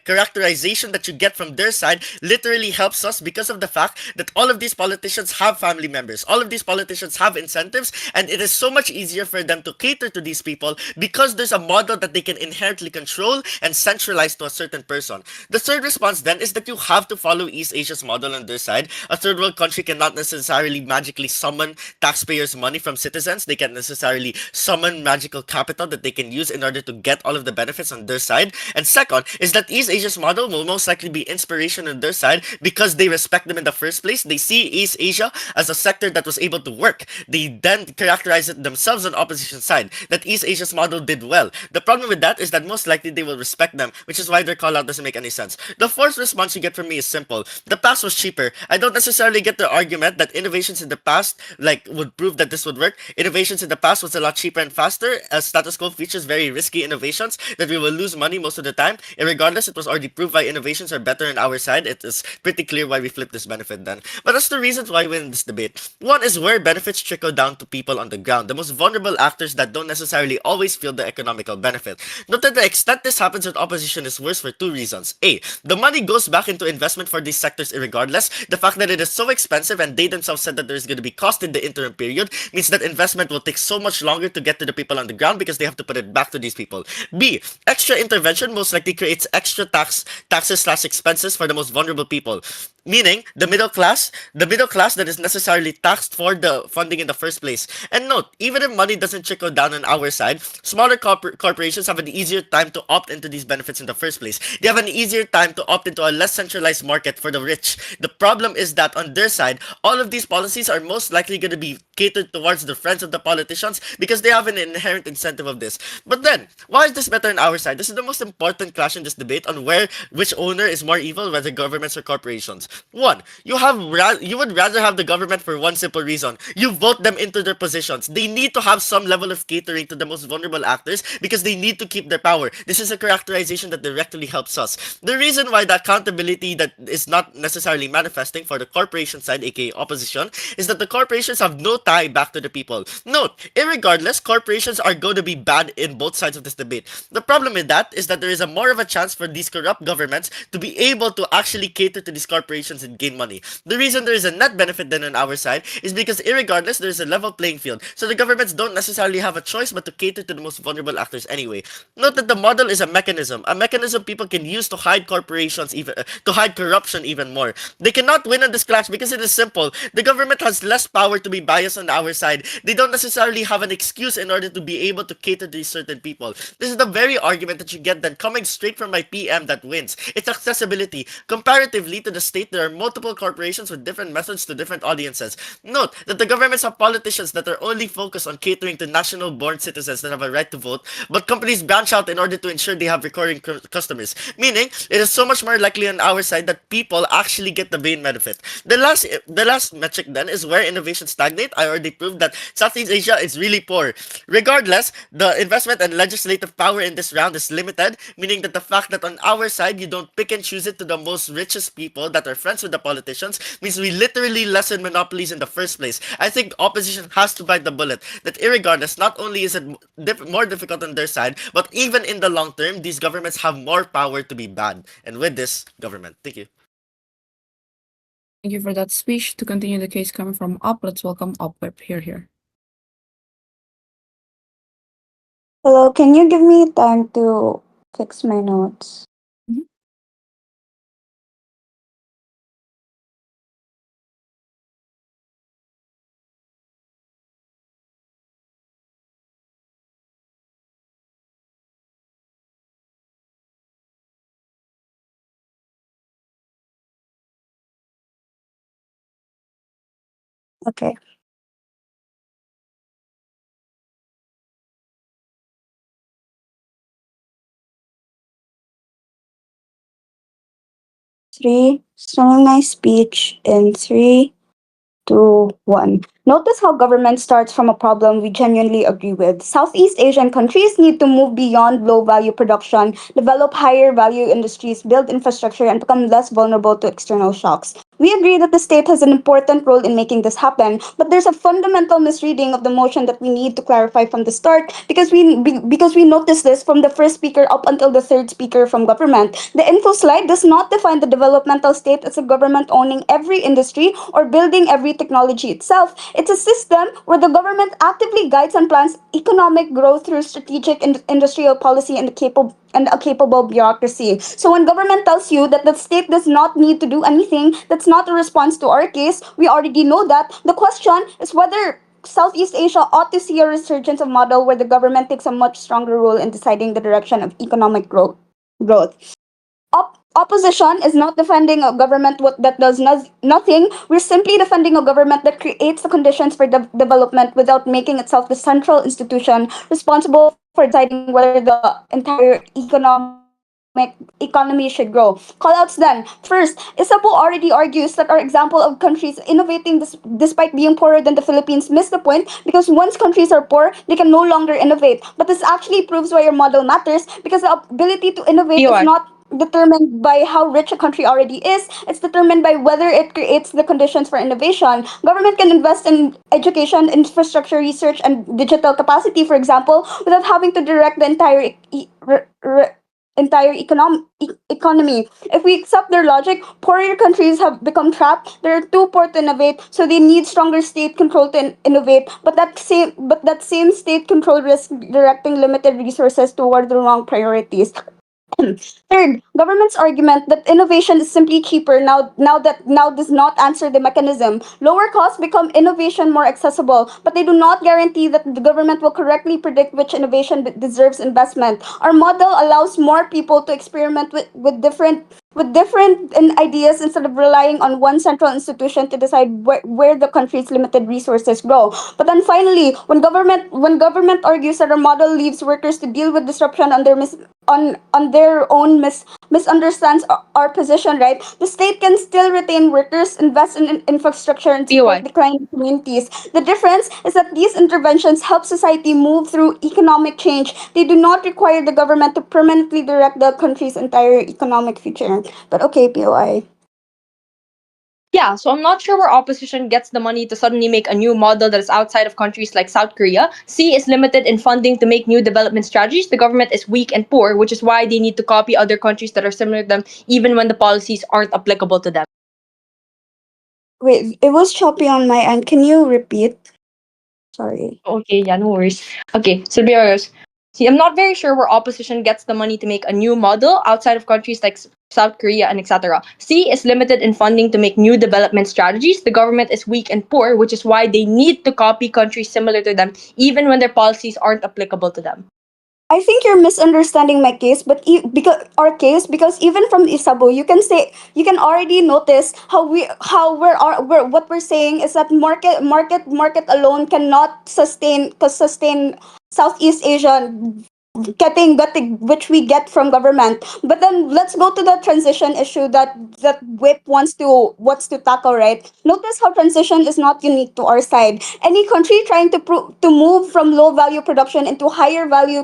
characterization that you get from their side literally helps us because of the fact that all of these politicians have family members, all of these politicians have incentives, and it is so much easier for them to cater to these people because there's a model that they can inherently control and centralize to a certain person. The third response then is that you have to follow East Asia's model on their side. A third world country cannot necessarily magically summon taxpayers' money from citizens. They can't necessarily summon magical capital that they can use in order to get all of the benefits on their side. And second is that East Asia's model will most likely be inspiration on their side because they respect them in the first place. They see East Asia as a sector that was able to work. They then characterize it themselves on opposition side, that East Asia's model did well. The problem with that is that most likely they will respect them, which is why their call out doesn't make any sense. The fourth response you get from me is simple. The past was cheaper. I don't necessarily get the argument that innovations in the past would prove that this would work. Innovations in the past was a lot cheaper and faster, as status quo features very risky innovations that we will lose money most of the time. Regardless, it was already proved why innovations are better on our side. It is pretty clear why we flip this benefit then. But that's the reasons why we win this debate. One is where benefits trickle down to people on the ground, the most vulnerable actors that don't necessarily always feel the economical benefit. Note that the extent this happens with opposition is worse for two reasons. A, the money goes back into investment for these sectors regardless. The fact that it is so expensive and they themselves said that there's going to be cost in the interim period means that investment will take so much longer to get to the people on the ground because they have to put it back to these people. B, extra intervention most likely creates extra taxes/expenses for the most vulnerable people. Meaning the middle class that is necessarily taxed for the funding in the first place. And note, even if money doesn't trickle down on our side, smaller corporations have an easier time to opt into these benefits in the first place. They have an easier time to opt into a less centralized market for the rich. The problem is that on their side, all of these policies are most likely going to be catered towards the friends of the politicians because they have an inherent incentive of this. But then, why is this better on our side? This is the most important clash in this debate on which owner is more evil, whether governments or corporations. One, you would rather have the government for one simple reason. You vote them into their positions. They need to have some level of catering to the most vulnerable actors because they need to keep their power. This is a characterization that directly helps us. The reason why the accountability that is not necessarily manifesting for the corporation side, aka opposition, is that the corporations have no tie back to the people. Note, irregardless, corporations are going to be bad in both sides of this debate. The problem with that is that there is more of a chance for these corrupt governments to be able to actually cater to these corporations corporations and gain money. The reason there is a net benefit then on our side is because irregardless, there is a level playing field. So the governments don't necessarily have a choice but to cater to the most vulnerable actors anyway. Note that the model is a mechanism people can use to hide corporations even to hide corruption even more. They cannot win on this clash because it is simple. The government has less power to be biased on our side. They don't necessarily have an excuse in order to be able to cater to these certain people. This is the very argument that you get then coming straight from my PM that wins. It's accessibility. Comparatively to the state, there are multiple corporations with different methods to different audiences. Note that the governments have politicians that are only focused on catering to national-born citizens that have a right to vote, but companies branch out in order to ensure they have recurring customers. Meaning, it is so much more likely on our side that people actually get the main benefit. The last metric then is where innovation stagnate. I already proved that Southeast Asia is really poor. Regardless, the investment and legislative power in this round is limited, meaning that the fact that on our side you don't pick and choose it to the most richest people that are friends with the politicians means we literally lessen monopolies in the first place. I think opposition has to bite the bullet that irregardless, not only is it more difficult on their side, but even in the long term, these governments have more power to be bad. And with this government, thank you. Thank you for that speech. To continue the case coming from Up, let's welcome Upweb. Here. Hello, can you give me time to fix my notes? Okay. Starting my speech in 3, 2, 1. Notice how government starts from a problem we genuinely agree with. Southeast Asian countries need to move beyond low value production, develop higher value industries, build infrastructure, and become less vulnerable to external shocks. We agree that the state has an important role in making this happen, but there's a fundamental misreading of the motion that we need to clarify from the start because we noticed this from the first speaker up until the third speaker from government. The info slide does not define the developmental state as a government owning every industry or building every technology itself. It's a system where the government actively guides and plans economic growth through strategic industrial policy and a capable bureaucracy. So when government tells you that the state does not need to do anything, that's not a response to our case. We already know that. The question is whether Southeast Asia ought to see a resurgence of model where the government takes a much stronger role in deciding the direction of economic growth. Opposition is not defending a government that does nothing. We're simply defending a government that creates the conditions for development without making itself the central institution responsible for deciding whether the entire economy should grow. Callouts then. First, Cebu already argues that our example of countries innovating despite being poorer than the Philippines missed the point because once countries are poor, they can no longer innovate. But this actually proves why your model matters because the ability to innovate is not determined by how rich a country already is. It's determined by whether it creates the conditions for innovation. Government can invest in education, infrastructure, research, and digital capacity, for example, without having to direct the entire economy. If we accept their logic, poorer countries have become trapped. They're too poor to innovate, so they need stronger state control to innovate. But that same state control risks directing limited resources toward the wrong priorities. Third, government's argument that innovation is simply cheaper now does not answer the mechanism. Lower costs become innovation more accessible, but they do not guarantee that the government will correctly predict which innovation deserves investment. Our model allows more people to experiment with different ideas instead of relying on one central institution to decide where the country's limited resources go. But then finally, when government argues that our model leaves workers to deal with disruption on their own misunderstands our position, right? The state can still retain workers, invest in infrastructure, and support declining communities. The difference is that these interventions help society move through economic change. They do not require the government to permanently direct the country's entire economic future. But okay, POI. Yeah, so I'm not sure where opposition gets the money to suddenly make a new model that is outside of countries like South Korea. C is limited in funding to make new development strategies. The government is weak and poor, which is why they need to copy other countries that are similar to them, even when the policies aren't applicable to them. Wait, it was choppy on my end. Can you repeat? Sorry. Okay, yeah, no worries. Okay, so be honest. See, I'm not very sure where opposition gets the money to make a new model outside of countries like South Korea and etc. C is limited in funding to make new development strategies. The government is weak and poor, which is why they need to copy countries similar to them, even when their policies aren't applicable to them. I think you're misunderstanding my case, but because our case, because even from Isabu, you can already notice we're what we're saying is that market alone cannot sustain Southeast Asia getting which we get from government. But then let's go to the transition issue that WIP wants to tackle, right? Notice how transition is not unique to our side. Any country trying to move from low value production into higher value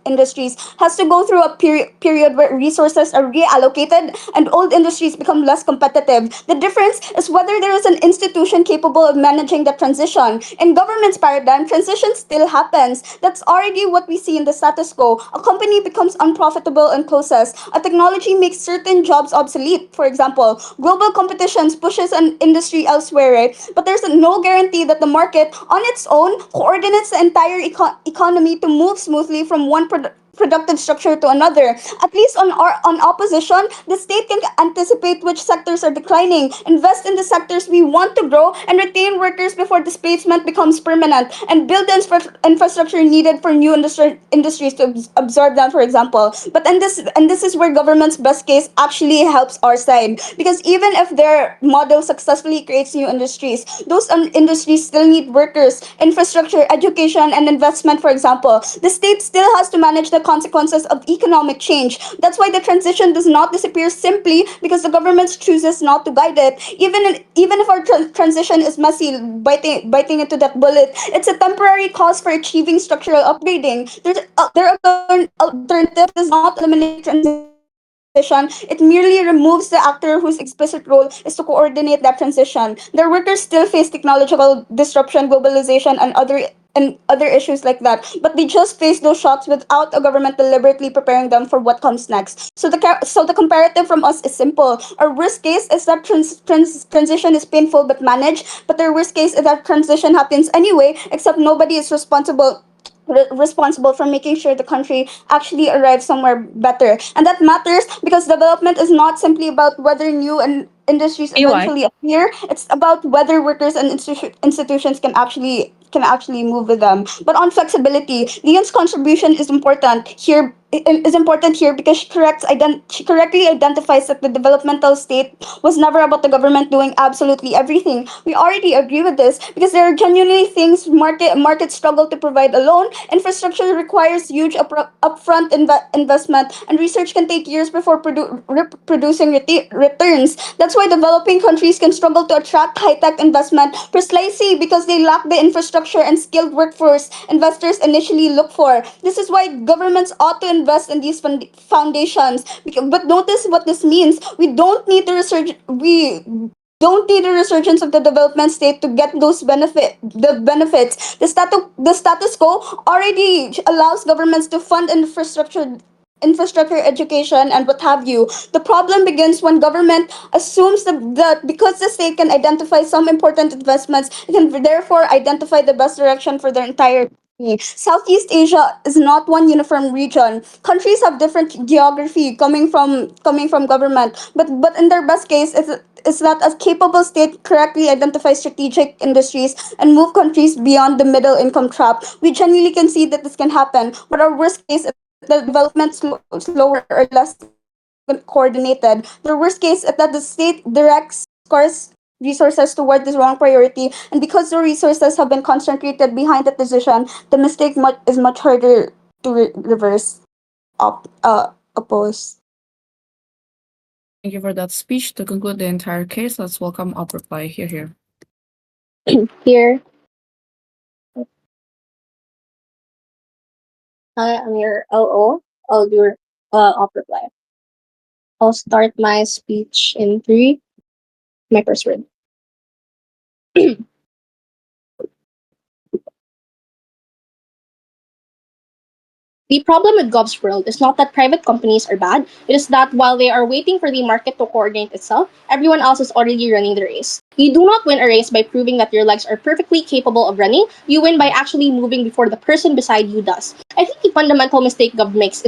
industries has to go through a period where resources are reallocated and old industries become less competitive. The difference is whether there is an institution capable of managing the transition. In government's paradigm, transition still happens. That's already what we see in the status quo. A company becomes unprofitable and closes. A technology makes certain jobs obsolete. For example, global competitions pushes an industry elsewhere, right? But there's no guarantee that the market on its own coordinates the entire economy to move smoothly from one productive structure to another. At least on opposition, the state can anticipate which sectors are declining, invest in the sectors we want to grow, and retain workers before displacement becomes permanent, and build the infrastructure needed for new industries to absorb them, for example. But and this is where government's best case actually helps our side, because even if their model successfully creates new industries, those industries still need workers, infrastructure, education, and investment, for example. The state still has to manage the consequences of economic change. That's why the transition does not disappear simply because the government chooses not to guide it. Even if our transition is messy, biting into that bullet, it's a temporary cause for achieving structural upgrading. Their alternative does not eliminate transition. It merely removes the actor whose explicit role is to coordinate that transition. Their workers still face technological disruption, globalization, and other issues like that. But they just face those shocks without a government deliberately preparing them for what comes next. So the comparative from us is simple. Our worst case is that transition is painful but managed, but their worst case is that transition happens anyway, except nobody is responsible for making sure the country actually arrives somewhere better. And that matters because development is not simply about whether new and industries AY. eventually appear. It's about whether workers and institutions can actually move with them. But on flexibility, Leon's contribution is important here because she correctly identifies that the developmental state was never about the government doing absolutely everything. We already agree with this because there are genuinely things markets struggle to provide alone. Infrastructure requires huge upfront investment, and research can take years before producing returns. That's why developing countries can struggle to attract high tech investment precisely because they lack the infrastructure and skilled workforce investors initially look for. This is why governments ought to invest in these foundations. But notice what this means. We don't need a resurgence of the development state to get the benefits. The status quo already allows governments to fund infrastructure, education, and what have you. The problem begins when government assumes that because the state can identify some important investments, it can therefore identify the best direction for their entire economy. Southeast Asia is not one uniform region. Countries have different geography coming from government, but in their best case, is that a capable state correctly identifies strategic industries and move countries beyond the middle income trap. We genuinely can see that this can happen, but our worst case is that the development slower or less coordinated. The worst case is that the state directs scarce resources toward this wrong priority, and because the resources have been concentrated behind that decision, the mistake is much harder to reverse. Oppose. Thank you for that speech. To conclude the entire case, let's welcome up reply. Here. Here, hi, I'm your LO. I'll do your op reply. I'll start my speech in three. My first word. The problem with Gov's world is not that private companies are bad, it is that while they are waiting for the market to coordinate itself, everyone else is already running the race. You do not win a race by proving that your legs are perfectly capable of running, you win by actually moving before the person beside you does. I think the fundamental mistake Gov makes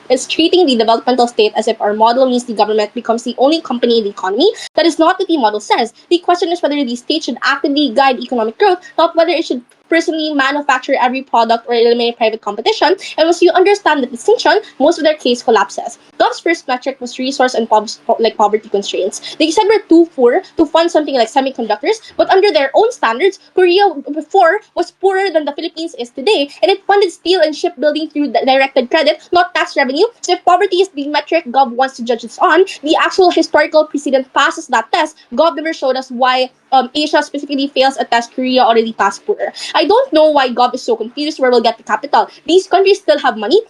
is treating the developmental state as if our model means the government becomes the only company in the economy. That is not what the model says. The question is whether the state should actively guide economic growth, not whether it should personally manufacture every product or eliminate private competition. And once you understand the distinction, most of their case collapses. Gov's first metric was resource and poverty constraints. They said we're too poor to fund something like semiconductors, but under their own standards, Korea before was poorer than the Philippines is today, and it funded steel and shipbuilding through directed credit, not tax revenue. So if poverty is the metric Gov wants to judge us on, the actual historical precedent passes that test. Gov never showed us why Asia specifically fails a test Korea already passed poorer. I don't know why Gov is so confused where we'll get the capital. These countries still have money.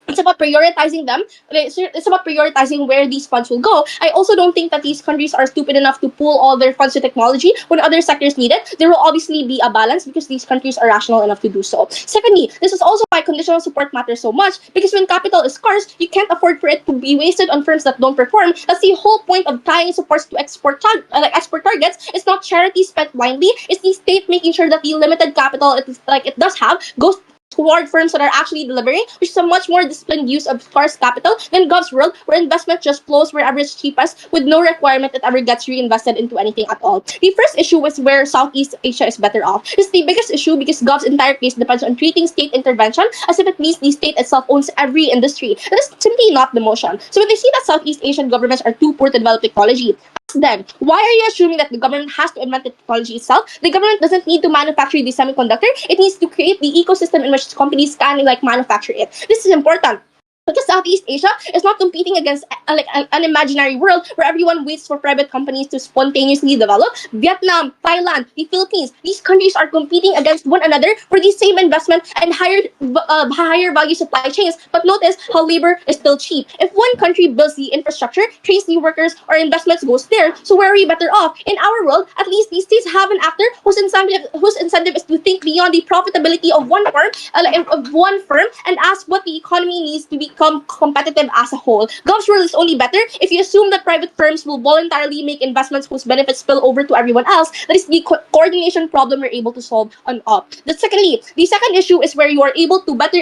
It's about prioritizing them. It's about prioritizing where these funds will go. I also don't think that these countries are stupid enough to pool all their funds to technology when other sectors need it. There will obviously be a balance because these countries are rational enough to do so. Secondly, this is also why conditional support matters so much because when capital is scarce, you can't afford for it to be wasted on firms that don't perform. That's the whole point of tying supports to export targets. It's not charity spent blindly. It's the state making sure that the limited capital it does have goes toward firms that are actually delivering, which is a much more disciplined use of scarce capital than Gov's world, where investment just flows wherever it's cheapest with no requirement that ever gets reinvested into anything at all. The first issue was where Southeast Asia is better off. It's the biggest issue because Gov's entire case depends on treating state intervention as if it means the state itself owns every industry. That is simply not the motion. So when they see that Southeast Asian governments are too poor to develop technology, then why are you assuming that the government has to invent the technology itself? The government doesn't need to manufacture the semiconductor. It needs to create the ecosystem in which companies can manufacture it. This is important. Because Southeast Asia is not competing against an imaginary world where everyone waits for private companies to spontaneously develop. Vietnam, Thailand, the Philippines, these countries are competing against one another for the same investment and higher value supply chains. But notice how labor is still cheap. If one country builds the infrastructure, trains the workers, or investments goes there, so where are we better off? In our world, at least these states have an actor whose incentive is to think beyond the profitability of one firm and ask what the economy needs to become competitive as a whole. Gov's world is only better if you assume that private firms will voluntarily make investments whose benefits spill over to everyone else. That is the coordination problem we're able to solve on up. The second issue is where you are able to better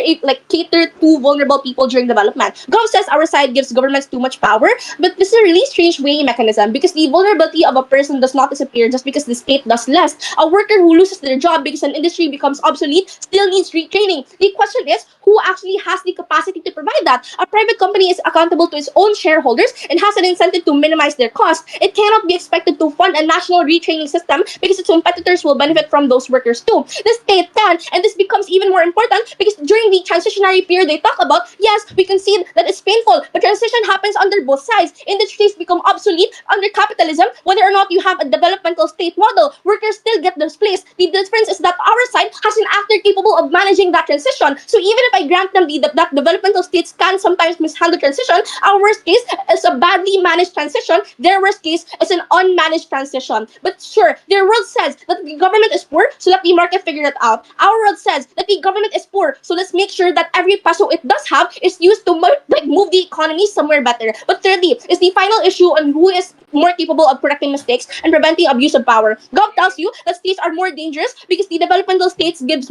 cater to vulnerable people during development. Gov says our side gives governments too much power, but this is a really strange weighing mechanism because the vulnerability of a person does not disappear just because the state does less. A worker who loses their job because an industry becomes obsolete still needs retraining. The question is, who actually has the capacity to provide that? A private company is accountable to its own shareholders and has an incentive to minimize their costs. It cannot be expected to fund a national retraining system because its competitors will benefit from those workers too. The state can, and this becomes even more important because during the transitionary period they talk about, yes, we concede that it's painful, but transition happens under both sides. Industries become obsolete under capitalism, whether or not you have a developmental state model. Workers still get displaced. The difference is that our side has an actor capable of managing that transition. So even if I grant them that developmental states can sometimes mishandle transition, our worst case is a badly managed transition. Their worst case is an unmanaged transition. But sure, their world says that the government is poor, so let the market figure it out. Our world says that the government is poor, so let's make sure that every peso it does have is used to move the economy somewhere better. But thirdly, is the final issue on who is more capable of correcting mistakes and preventing abuse of power. Gov tells you that states are more dangerous because the developmental states gives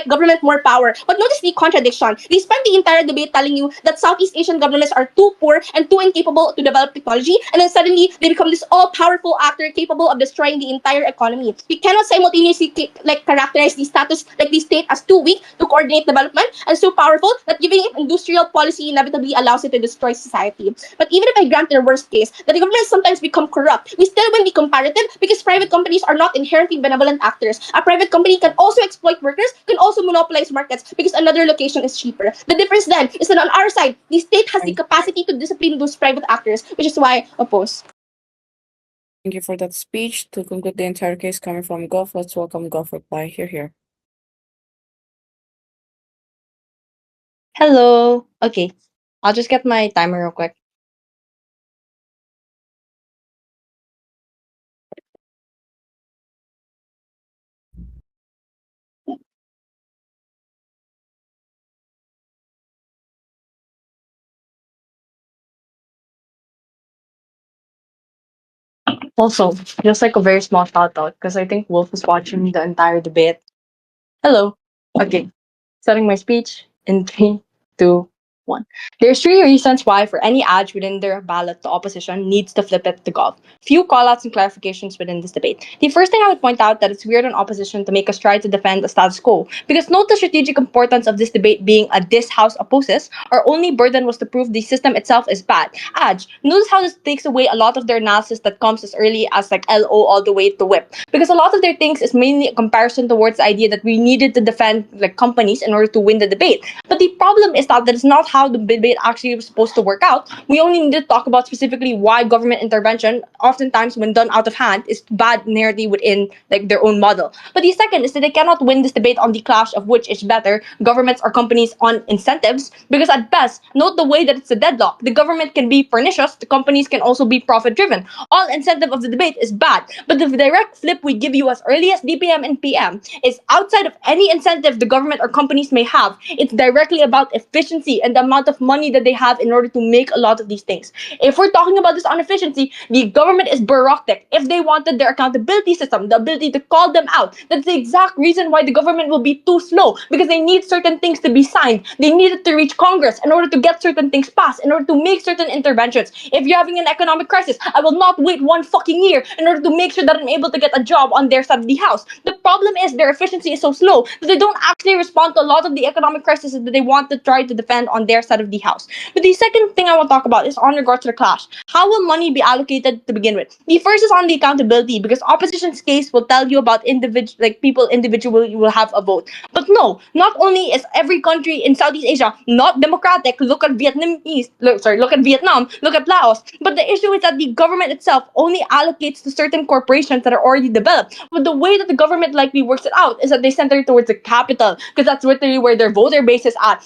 government more power. But notice the contradiction. They spent the entire debate telling you that Southeast Asian governments are too poor and too incapable to develop technology, and then suddenly they become this all-powerful actor capable of destroying the entire economy. We cannot simultaneously characterize the state as too weak to coordinate development and so powerful that giving it industrial policy inevitably allows it to destroy society. But even if I grant their worst case, that the governments sometimes become corrupt, we still win the comparative because private companies are not inherently benevolent actors. A private company can also exploit workers, can also monopolize markets because another location is cheaper. The difference then is that on our side, the state has the capacity to discipline those private actors, which is why I oppose. Thank you for that speech. To conclude the entire case coming from Goff, let's welcome Goff reply. Here. Hello. Okay. I'll just get my timer real quick. Also, just like a very small shout out, because I think Wolf was watching the entire debate. Hello. Okay. Starting my speech in three, two, one. There's three reasons why, for any ad within their ballot, the opposition needs to flip it to gov. Few callouts and clarifications within this debate. The first thing I would point out that it's weird on opposition to make us try to defend the status quo, because note the strategic importance of this debate being a this house opposes. Our only burden was to prove the system itself is bad. Aj, notice how this takes away a lot of their analysis that comes as early as like LO all the way to whip, because a lot of their things is mainly a comparison towards the idea that we needed to defend like companies in order to win the debate. But the problem is that is not how the debate actually was supposed to work out. We only need to talk about specifically why government intervention, oftentimes when done out of hand, is bad narrative within like their own model. But the second is that they cannot win this debate on the clash of which is better, governments or companies on incentives, because at best, note the way that it's a deadlock. The government can be pernicious, the companies can also be profit driven. All incentive of the debate is bad, but the direct flip we give you as early as DPM and PM is outside of any incentive the government or companies may have. It's directly about efficiency and the amount of money that they have in order to make a lot of these things. If we're talking about this on efficiency, the government is bureaucratic. If they wanted their accountability system, the ability to call them out, that's the exact reason why the government will be too slow, because they need certain things to be signed. They needed to reach Congress in order to get certain things passed, in order to make certain interventions. If you're having an economic crisis, I will not wait one fucking year in order to make sure that I'm able to get a job on their side of the house. The problem is their efficiency is so slow that they don't actually respond to a lot of the economic crises that they want to try to defend on their side of the house. But the second thing I will talk about is on regards to the clash. How will money be allocated to begin with? The first is on the accountability, because opposition's case will tell you about individual like people individually will have a vote. But no, not only is every country in Southeast Asia not democratic, look at look at Vietnam, look at Laos. But the issue is that the government itself only allocates to certain corporations that are already developed. But the way that the government likely works it out is that they center it towards the capital, because that's literally where their voter base is at.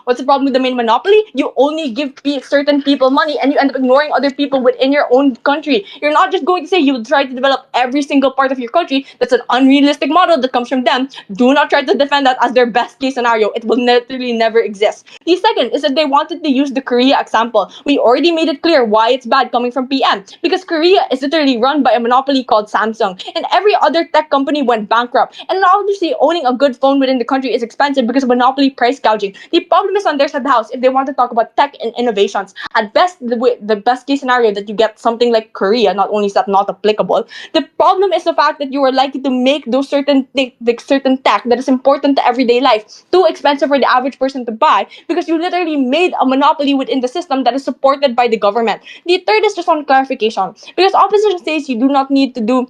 What's the problem with the main monopoly? You only give certain people money and you end up ignoring other people within your own country. You're not just going to say you will try to develop every single part of your country. That's an unrealistic model that comes from them. Do not try to defend that as their best case scenario. It will literally never exist. The second is that they wanted to use the Korea example. We already made it clear why it's bad coming from PM, because Korea is literally run by a monopoly called Samsung, and every other tech company went bankrupt. And obviously, owning a good phone within the country is expensive because of monopoly price gouging. The problem is on their side of the house if they want to talk about tech and innovations. At best, the best case scenario that you get something like Korea. Not only is that not applicable, the problem is the fact that you are likely to make those certain certain tech that is important to everyday life too expensive for the average person to buy, because you literally made a monopoly within the system that is supported by the government. The third is just on clarification, because opposition says you do not need to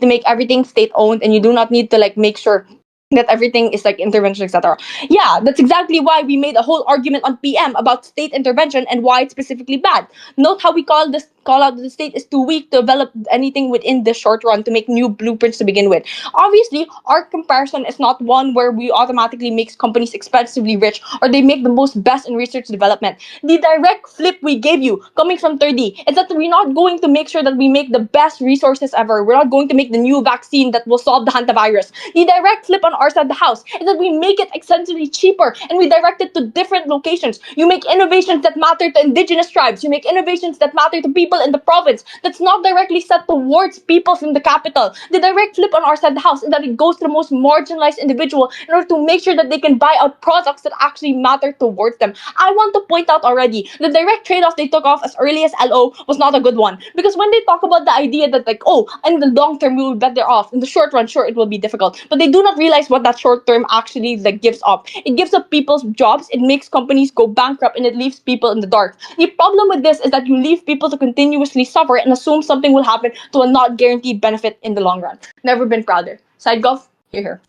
make everything state owned, and you do not need to like make sure that everything is like intervention, etc. Yeah, that's exactly why we made a whole argument on PM about state intervention and why it's specifically bad. Note how we call out that the state is too weak to develop anything within the short run to make new blueprints to begin with. Obviously, our comparison is not one where we automatically make companies expensively rich or they make the most best in research development. The direct flip we gave you coming from Thirdy is that we're not going to make sure that we make the best resources ever. We're not going to make the new vaccine that will solve the hantavirus. The direct flip on our side of the house is that we make it extensively cheaper and we direct it to different locations. You make innovations that matter to indigenous tribes. You make innovations that matter to people in the province. That's not directly set towards people from the capital. The direct flip on our side of the house is that it goes to the most marginalized individual in order to make sure that they can buy out products that actually matter towards them. I want to point out already, the direct trade-off they took off as early as LO was not a good one. Because when they talk about the idea that like, oh, in the long term we will be better off. In the short run, sure, it will be difficult. But they do not realize what that short term actually like gives up. It gives up people's jobs, it makes companies go bankrupt, and it leaves people in the dark. The problem with this is that you leave people to continuously suffer and assume something will happen to a not guaranteed benefit in the long run. Never been prouder. Side golf, you're here.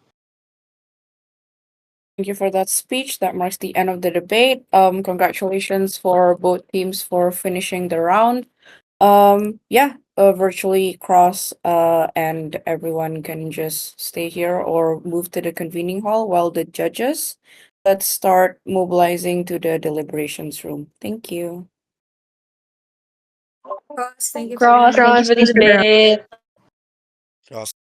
Thank you for that speech. That marks the end of the debate. Congratulations for both teams for finishing the round. Yeah, virtually cross, and everyone can just stay here or move to the convening hall while the judges. Let's start mobilizing to the deliberations room. Thank you. Thank you for Cross, the thank you for the debate. Cross.